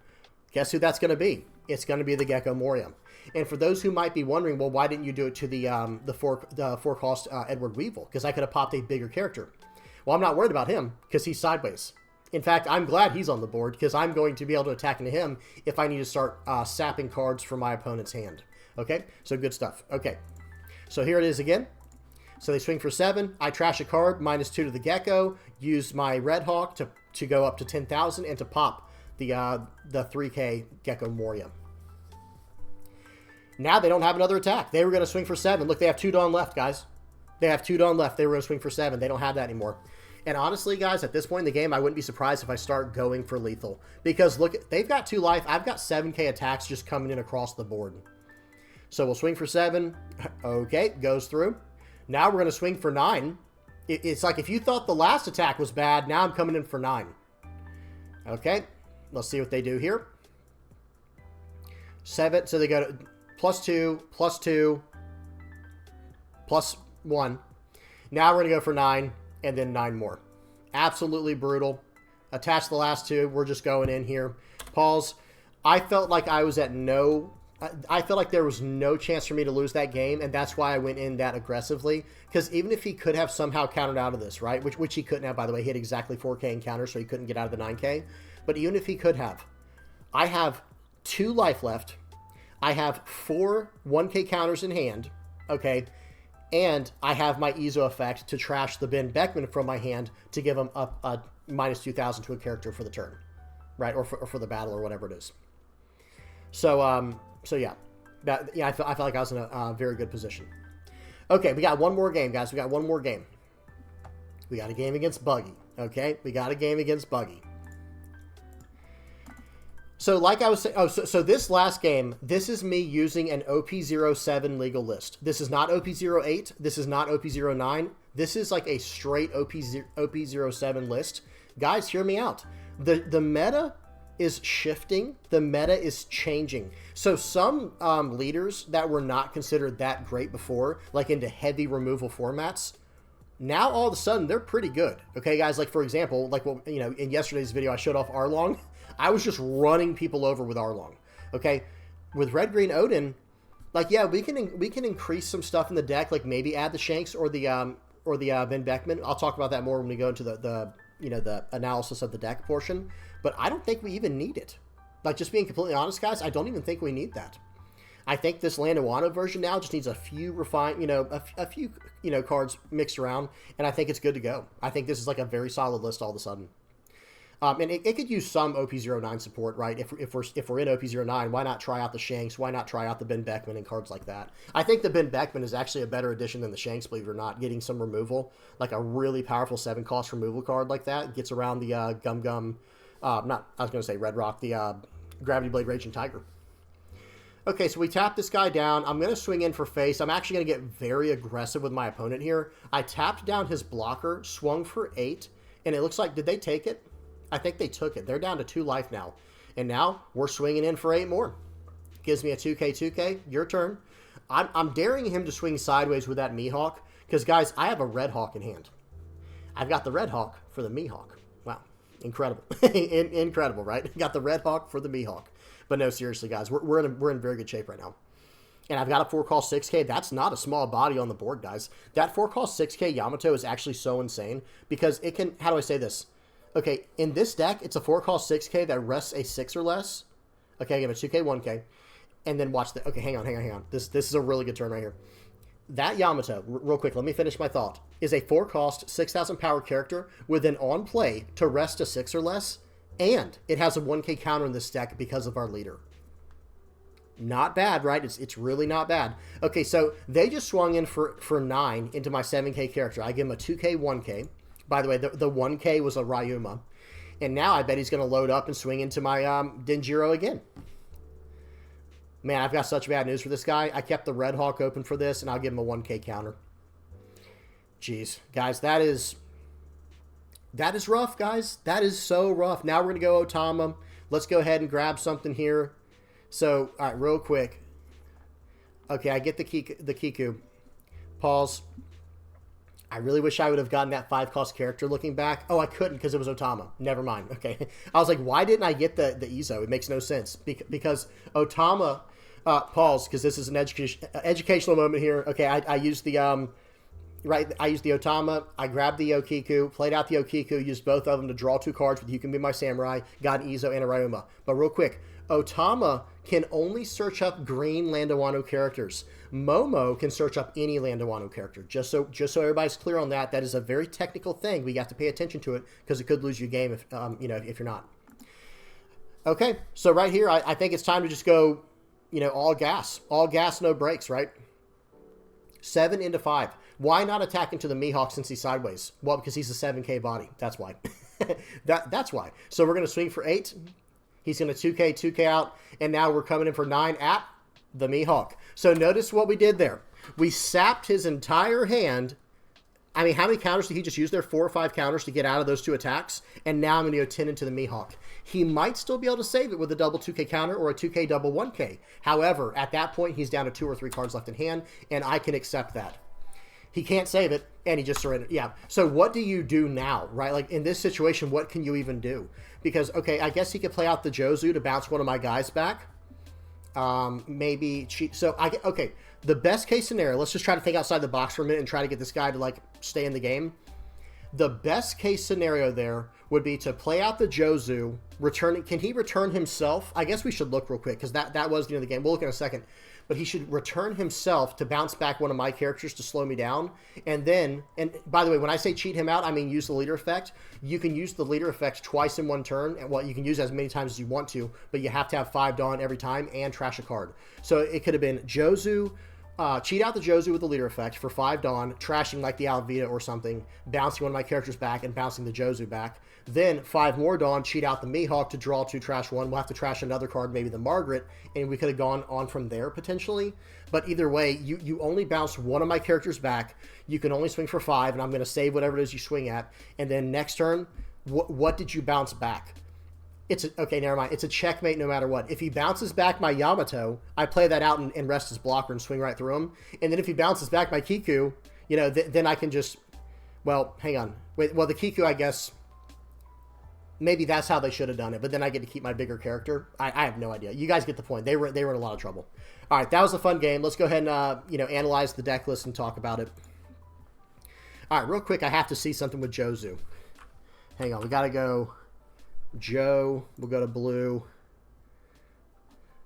Guess who that's going to be? It's going to be the Gecko Moria. And for those who might be wondering, well, why didn't you do it to the 4-cost Edward Weevil? Because I could have popped a bigger character. Well, I'm not worried about him because he's sideways. In fact, I'm glad he's on the board because I'm going to be able to attack into him if I need to start sapping cards from my opponent's hand. Okay, so good stuff. Okay, so here it is again. So they swing for 7. I trash a card, minus 2 to the Gecko. Use my Red Hawk to go up to 10,000 and to pop the 3k Gecko Moria. Now they don't have another attack. They were going to swing for 7. Look, they have 2 Dawn left, guys. They have 2 done left. They were going to swing for 7. They don't have that anymore. And honestly, guys, at this point in the game, I wouldn't be surprised if I start going for lethal. Because look, they've got 2 life. I've got 7k attacks just coming in across the board. So we'll swing for 7. Okay, goes through. Now we're going to swing for 9. It's like if you thought the last attack was bad, now I'm coming in for 9. Okay, let's see what they do here. 7, so they go to +2, +2, +1. Now we're going to go for 9, and then 9 more. Absolutely brutal. Attach the last 2. We're just going in here. Pause. I felt like I was at I felt like there was no chance for me to lose that game, and that's why I went in that aggressively. Because even if he could have somehow countered out of this, right? Which he couldn't have, by the way. He had exactly 4k in counter, so he couldn't get out of the 9k. But even if he could have, I have 2 life left. I have 4 1k counters in hand, okay? And I have my Izo effect to trash the Ben Beckman from my hand to give him up a -2,000 to a character for the turn, right? Or for the battle or whatever it is. So yeah, I felt like I was in a very good position. Okay, we got one more game, guys. We got one more game. We got a game against Buggy. Okay, we got a game against Buggy. So like I was saying, so this last game, this is me using an OP07 legal list. This is not OP08. This is not OP09. This is like a straight OP07 list. Guys, hear me out. The meta is shifting. The meta is changing. So some leaders that were not considered that great before, like into heavy removal formats, now all of a sudden they're pretty good. Okay, guys, like for example, like what, you know, in yesterday's video I showed off Arlong. I was just running people over with Arlong. Okay, with Red Green Oden, like yeah, we can increase some stuff in the deck, like maybe add the Shanks or the Ben Beckman. I'll talk about that more when we go into the analysis of the deck portion. But I don't think we even need it. Like, just being completely honest, guys, I don't even think we need that. I think this Landawano version now just needs a few a few cards mixed around, and I think it's good to go. I think this is like a very solid list all of a sudden. And it could use some OP09 support, right? If we're in OP09, why not try out the Shanks? Why not try out the Ben Beckman and cards like that? I think the Ben Beckman is actually a better addition than the Shanks, believe it or not. Getting some removal, like a really powerful 7-cost removal card like that, gets around the I was going to say Red Rock, the Gravity Blade Raging Tiger. Okay, so we tap this guy down. I'm going to swing in for face. I'm actually going to get very aggressive with my opponent here. I tapped down his blocker, swung for 8, and it looks like, did they take it? I think they took it. They're down to 2 life now. And now we're swinging in for 8 more. Gives me a 2k, your turn. I'm daring him to swing sideways with that Mihawk, because, guys, I have a Red Hawk in hand. I've got the Red Hawk for the Mihawk. Wow. Incredible. Incredible, right? Got the Red Hawk for the Mihawk. But no, seriously, guys, we're in very good shape right now. And I've got a 4-cost 6k. That's not a small body on the board, guys. That 4-cost 6k Yamato is actually so insane, because it can, how do I say this? Okay, in this deck, it's a 4-cost 6k that rests a 6 or less. Okay, I give it 2k, 1k. And then watch the, okay, hang on. This is a really good turn right here. That Yamato, real quick, let me finish my thought, is a 4-cost, 6,000 power character with an on-play to rest a 6 or less, and it has a 1k counter in this deck because of our leader. Not bad, right? It's really not bad. Okay, so they just swung in for 9 into my 7k character. I give him a 2k, 1k. By the way, the 1k was a Ryuma. And now I bet he's going to load up and swing into my Denjiro again. Man, I've got such bad news for this guy. I kept the Red Hawk open for this, and I'll give him a 1k counter. Jeez. Guys, that is rough, guys. That is so rough. Now we're going to go Otama. Let's go ahead and grab something here. So, all right, real quick. Okay, I get the Kiku. Pause. I really wish I would have gotten that 5-cost character looking back. Oh, I couldn't because it was Otama. Never mind. Okay. I was like, why didn't I get the Izo? It makes no sense. Because Otama, pause, because this is an educational moment here. Okay, I used the, I used the Otama. I grabbed the Okiku, played out the Okiku, used both of them to draw 2 cards with You Can Be My Samurai, got an Izo and a Ryuma. But real quick, Otama can only search up green Landawano characters. Momo can search up any Landawano character. Just so everybody's clear on that, that is a very technical thing. We have to pay attention to it because it could lose you a game if if you're not. Okay, so right here, I think it's time to just go, all gas, no brakes, right? 7 into 5. Why not attack into the Mihawk since he's sideways? Well, because he's a 7K body. That's why. That's why. So we're going to swing for 8. He's going to 2K out, and now we're coming in for 9 at the Mihawk. So notice what we did there. We sapped his entire hand. I mean, how many counters did he just use there? 4 or 5 counters to get out of those 2 attacks, and now I'm going to go 10 into the Mihawk. He might still be able to save it with a double 2K counter or a 2K double 1K. However, at that point, he's down to 2 or 3 cards left in hand, and I can accept that. He can't save it, and he just surrendered. Yeah. So what do you do now, right? Like, in this situation, what can you even do? Because, okay, I guess he could play out the Jozu to bounce one of my guys back. Maybe cheat. So, okay, the best case scenario, let's just try to think outside the box for a minute and try to get this guy to, like, stay in the game. The best case scenario there would be to play out the Jozu, return. Can he return himself? I guess we should look real quick, because that was the end of the game. We'll look in a second. But he should return himself to bounce back one of my characters to slow me down. And then, and by the way, when I say cheat him out, I mean use the leader effect. You can use the leader effect twice in one turn. And, well, you can use it as many times as you want to, but you have to have 5 Dawn every time and trash a card. So it could have been Jozu, cheat out the Jozu with the leader effect for 5 Dawn, trashing like the Alvita or something, bouncing one of my characters back and bouncing the Jozu back. Then 5 more Dawn, cheat out the Mihawk to draw 2, trash 1. We'll have to trash another card, maybe the Margaret, and we could have gone on from there potentially. But either way, you only bounce one of my characters back. You can only swing for 5, and I'm going to save whatever it is you swing at. And then next turn, what did you bounce back? Okay, never mind. It's a checkmate no matter what. If he bounces back my Yamato, I play that out and rest his blocker and swing right through him. And then if he bounces back my Kiku, you know, then I can just... Well, hang on. Wait, well, the Kiku, I guess... Maybe that's how they should have done it, but then I get to keep my bigger character. I have no idea. You guys get the point. They were in a lot of trouble. All right, that was a fun game. Let's go ahead and you know, analyze the deck list and talk about it. All right, real quick, I have to see something with Jozu. Hang on, we got to go Joe. We'll go to blue.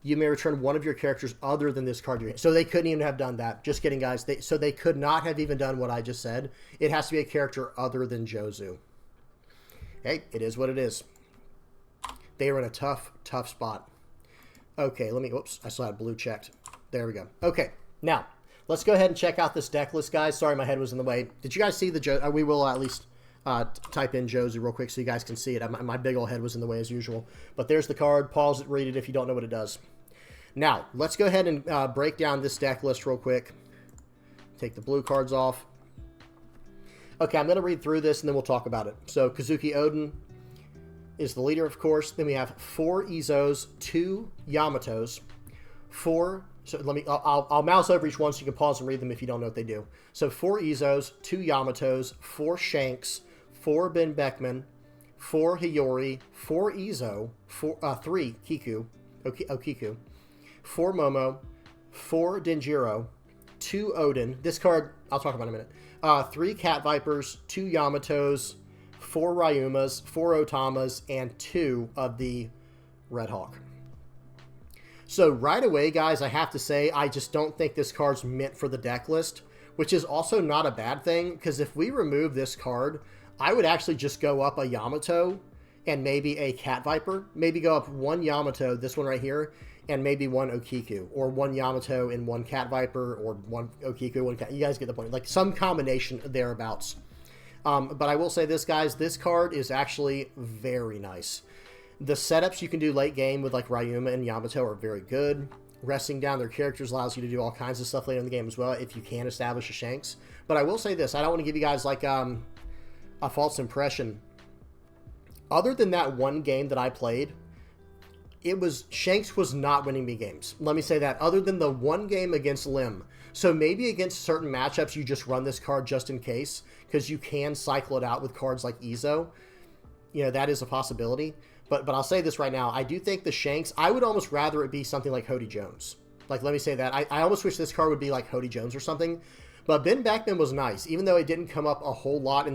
You may return one of your characters other than this card. So they couldn't even have done that. Just kidding, guys. So they could not have even done what I just said. It has to be a character other than Jozu. Hey, it is what it is. They were in a tough spot. Okay, let me... Whoops, I still had blue checked. There we go. Okay, now, let's go ahead and check out this deck list, guys. Sorry, my head was in the way. Did you guys see the... we will at least type in Jozu real quick so you guys can see it. My big old head was in the way as usual. But there's the card. Pause it, read it if you don't know what it does. Now, let's go ahead and break down this deck list real quick. Take the blue cards off. Okay, I'm going to read through this, and then we'll talk about it. So, Kazuki Oden is the leader, of course. Then we have 4 Izos, 2 Yamatos, 4... So, I'll mouse over each one so you can pause and read them if you don't know what they do. So, 4 Izos, 2 Yamatos, 4 Shanks, 4 Ben Beckman, 4 Hiyori, 4 Izo, 3 Kiku, Kiku, 4 Momo, 4 Denjiro, 2 Oden. This card, I'll talk about in a minute. 3 Cat Vipers, 2 Yamatos, 4 Ryumas, 4 Otamas, and 2 of the Red Hawk. So right away, guys, I have to say, I just don't think this card's meant for the deck list, which is also not a bad thing, because if we remove this card, I would actually just go up a Yamato and maybe a Cat Viper. Maybe go up 1 Yamato, this one right here, and maybe 1 Okiku, or 1 Yamato and 1 Cat Viper, or 1 Okiku, 1 Cat. You guys get the point. Like some combination thereabouts. But I will say this, guys, this card is actually very nice. The setups you can do late game with like Ryuma and Yamato are very good. Resting down their characters allows you to do all kinds of stuff later in the game as well if you can establish a Shanks. But I will say this, I don't want to give you guys like a false impression. Other than that one game that I played, Shanks was not winning me games. Let me say that. Other than the one game against Lim. So maybe against certain matchups, you just run this card just in case, because you can cycle it out with cards like Izo. You know, that is a possibility. But I'll say this right now. I do think the Shanks, I would almost rather it be something like Hody Jones. Like, let me say that. I almost wish this card would be like Hody Jones or something. But Ben Beckman was nice, even though it didn't come up a whole lot.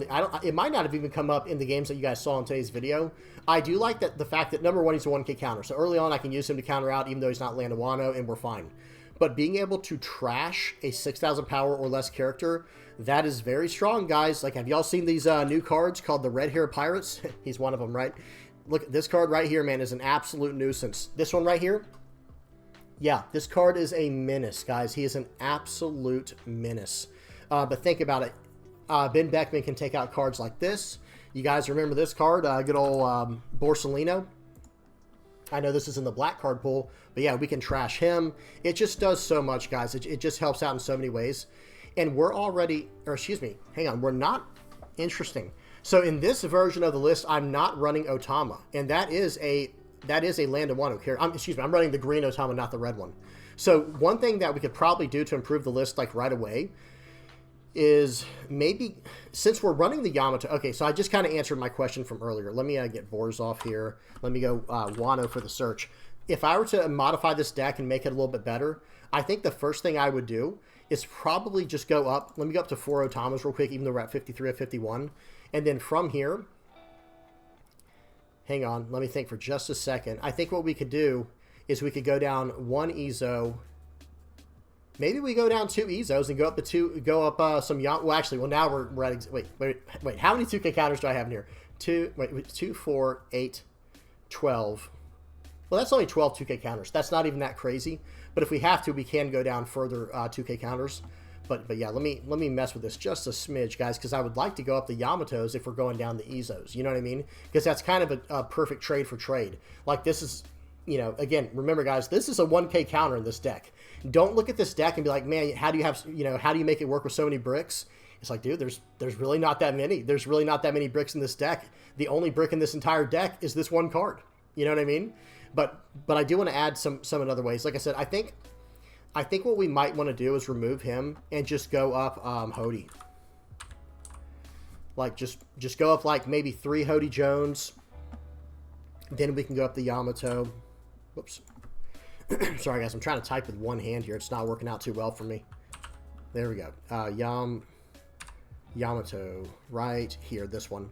It might not have even come up in the games that you guys saw in today's video. I do like the fact that, number one, he's a 1K counter. So early on, I can use him to counter out, even though he's not Landawano, and we're fine. But being able to trash a 6,000 power or less character, that is very strong, guys. Like, have y'all seen these new cards called the Red Hair Pirates? He's one of them, right? Look, this card right here, man, is an absolute nuisance. This one right here, yeah, this card is a menace, guys. He is an absolute menace. But think about it. Ben Beckman can take out cards like this. You guys remember this card? Good old Borsalino. I know this is in the black card pool, but yeah, we can trash him. It just does so much, guys. It just helps out in so many ways. And we're already, or excuse me, hang on, we're not, interesting. So in this version of the list, I'm not running Otama, and that is a land of one character. Excuse me, I'm running the green Otama, not the red one. So one thing that we could probably do to improve the list like right away is maybe, since we're running the Yamato, okay, so I just kind of answered my question from earlier. Let me get Vors off here. Let me go Wano for the search. If I were to modify this deck and make it a little bit better, I think the first thing I would do is probably just go up. Let me go up to 4 Otamas real quick, even though we're at 53 or 51. And then from here, hang on, let me think for just a second. I think what we could do is we could go down 1 Ezo. Maybe we go down 2 Ezos and go up some well, actually, well, now we're at, wait, how many 2K counters do I have in here? 2, 4, 8, 12. Well, that's only 12 2K counters. That's not even that crazy. But if we have to, we can go down further 2K counters. But yeah, let me mess with this just a smidge, guys, because I would like to go up the Yamatos if we're going down the Ezos. You know what I mean? Because that's kind of a perfect trade for trade. Like, this is, you know, again, remember, guys, this is a 1K counter in this deck. Don't look at this deck and be like, man, how do you have, you know, how do you make it work with so many bricks? It's like, dude, there's really not that many. There's really not that many bricks in this deck. The only brick in this entire deck is this one card. You know what I mean? But I do want to add some in other ways. Like I said, I think what we might want to do is remove him and just go up Hody. Like, just go up like maybe 3 Hody Jones. Then we can go up the Yamato. Whoops. Sorry, guys. I'm trying to type with one hand here. It's not working out too well for me. There we go. Yamato. Right here. This one.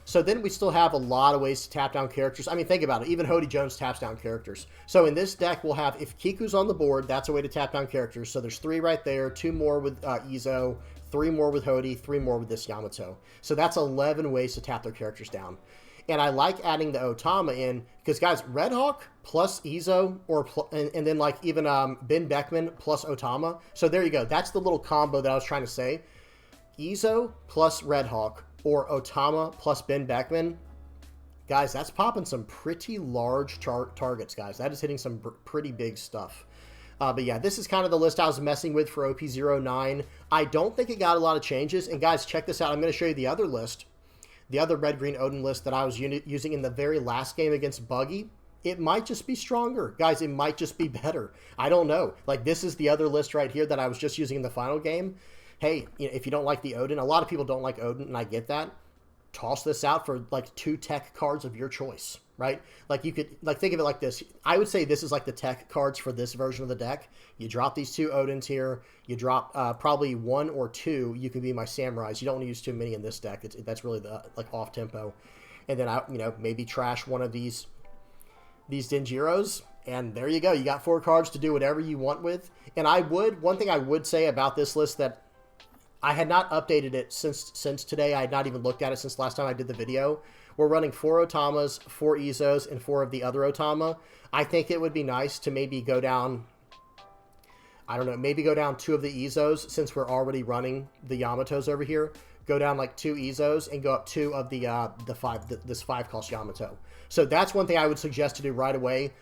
So then we still have a lot of ways to tap down characters. I mean, think about it. Even Hody Jones taps down characters. So in this deck, we'll have, if Kiku's on the board, that's a way to tap down characters. So there's 3 right there, 2 more with Izo, 3 more with Hody, 3 more with this Yamato. So that's 11 ways to tap their characters down. And I like adding the Otama in, because, guys, Red Hawk plus Izo, and then, like, even Ben Beckman plus Otama. So there you go. That's the little combo that I was trying to say. Izo plus Red Hawk, or Otama plus Ben Beckman. Guys, that's popping some pretty large targets, guys. That is hitting some pretty big stuff. But yeah, this is kind of the list I was messing with for OP09. I don't think it got a lot of changes. And guys, check this out. I'm going to show you the other list. The other red-green Oden list that I was using in the very last game against Buggy. It might just be stronger. Guys, it might just be better. I don't know. Like, this is the other list right here that I was just using in the final game. Hey, you know, if you don't like the Oden, a lot of people don't like Oden, and I get that. Toss this out for, like, 2 tech cards of your choice, right? Like, you could, like, think of it like this. I would say this is like the tech cards for this version of the deck. You drop these 2 Odens here. You drop probably 1 or 2. You can be my Samurais. You don't want to use too many in this deck. That's really the, like, off-tempo. And then, you know, maybe trash one of these Denjiros. And there you go. You got 4 cards to do whatever you want with. And one thing I would say about this list that I had not updated it since today. I had not even looked at it since last time I did the video. We're running 4 Otamas, 4 Izos, and 4 of the other Otama. I think it would be nice to maybe go down, I don't know, maybe go down 2 of the Izos since we're already running the Yamatos over here. Go down like 2 Izos and go up 2 of this 5 cost Yamato. So that's one thing I would suggest to do right away.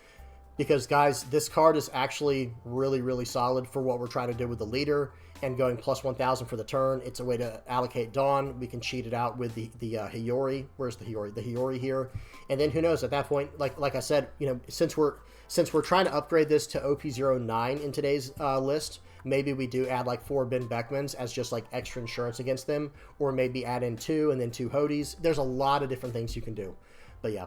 Because, guys, this card is actually really, really solid for what we're trying to do with the leader and going plus 1,000 for the turn. It's a way to allocate Dawn. We can cheat it out with the Hiyori. Where's the Hiyori? The Hiyori here. And then who knows, at that point, like I said, you know, since we're trying to upgrade this to OP09 in today's list, maybe we do add like 4 Ben Beckmans as just like extra insurance against them, or maybe add in 2 and then 2 Hodis. There's a lot of different things you can do. But yeah.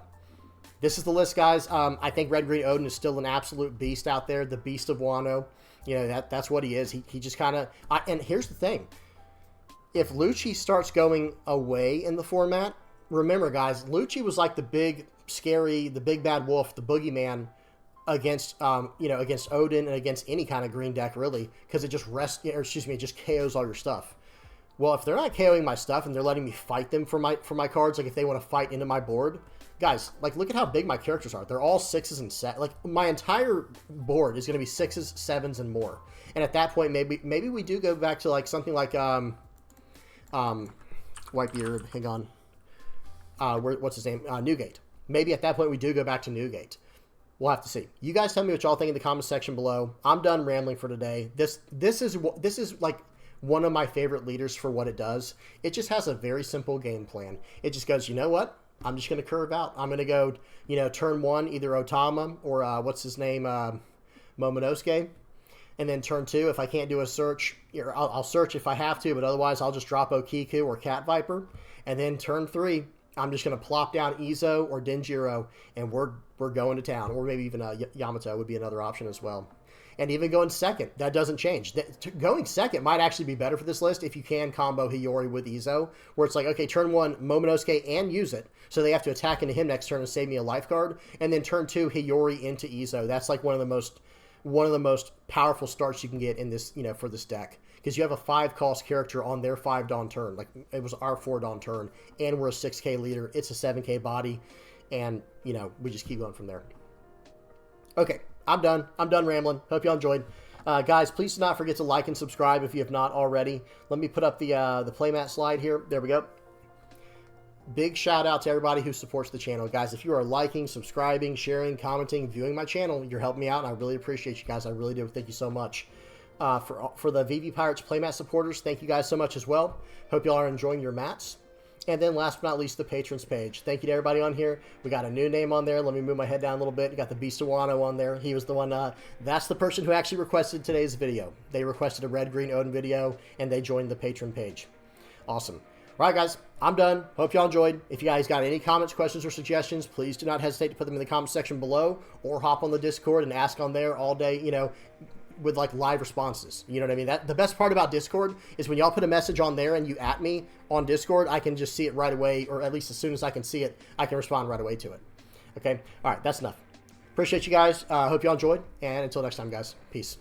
This is the list, guys. I think Red Green Oden is still an absolute beast out there. The beast of Wano. You know, that's what he is. He just kind of... And here's the thing. If Lucci starts going away in the format, remember, guys, Lucci was like the big, scary, the big bad wolf, the boogeyman against, against Oden and against any kind of green deck, really. Because it just it just KOs all your stuff. Well, if they're not KOing my stuff and they're letting me fight them for my cards, like if they want to fight into my board... Guys, like, look at how big my characters are. They're all 6s and 7s. Like, my entire board is going to be 6s, 7s, and more. And at that point, maybe we do go back to, like, something like, Whitebeard, hang on. What's his name? Newgate. Maybe at that point we do go back to Newgate. We'll have to see. You guys tell me what y'all think in the comment section below. I'm done rambling for today. This is like one of my favorite leaders for what it does. It just has a very simple game plan. It just goes, you know what? I'm just going to curve out. I'm going to go, you know, turn 1, either Otama or what's his name, Momonosuke. And then turn 2, if I can't do a search, I'll search if I have to, but otherwise I'll just drop Okiku or Cat Viper. And then turn 3, I'm just going to plop down Izo or Denjiro, and we're going to town. Or maybe even Yamato would be another option as well. And even going second, that doesn't change. Going second might actually be better for this list if you can combo Hiyori with Izo, where it's like, okay, turn 1, Momonosuke and use it, so they have to attack into him next turn and save me a life card. And then turn 2, Hiyori into Izo. That's like one of the most powerful starts you can get in this, you know, for this deck. Because you have a 5-cost character on their 5 Dawn turn. Like, it was our 4 Dawn turn, and we're a 6K leader. It's a 7K body, and, you know, we just keep going from there. Okay, I'm done. I'm done rambling. Hope y'all enjoyed. Guys, please do not forget to like and subscribe if you have not already. Let me put up the playmat slide here. There we go. Big shout out to everybody who supports the channel. Guys, if you are liking, subscribing, sharing, commenting, viewing my channel, you're helping me out, and I really appreciate you guys. I really do. Thank you so much. For the VV Pirates playmat supporters, thank you guys so much as well. Hope y'all are enjoying your mats. And then last but not least, the patrons page. Thank you to everybody on here. We got a new name on there. Let me move my head down a little bit. We got the Beast of Wano on there. He was the one, that's the person who actually requested today's video. They requested a Red Green Oden video, and they joined the patron page. Awesome. All right, guys, I'm done. Hope y'all enjoyed. If you guys got any comments, questions, or suggestions, please do not hesitate to put them in the comment section below, or hop on the Discord and ask on there all day, you know, with like live responses. You know what I mean? The best part about Discord is when y'all put a message on there and you at me on Discord, I can just see it right away, or at least as soon as I can see it, I can respond right away to it. Okay? All right, that's enough. Appreciate you guys. Hope y'all enjoyed, and until next time, guys. Peace.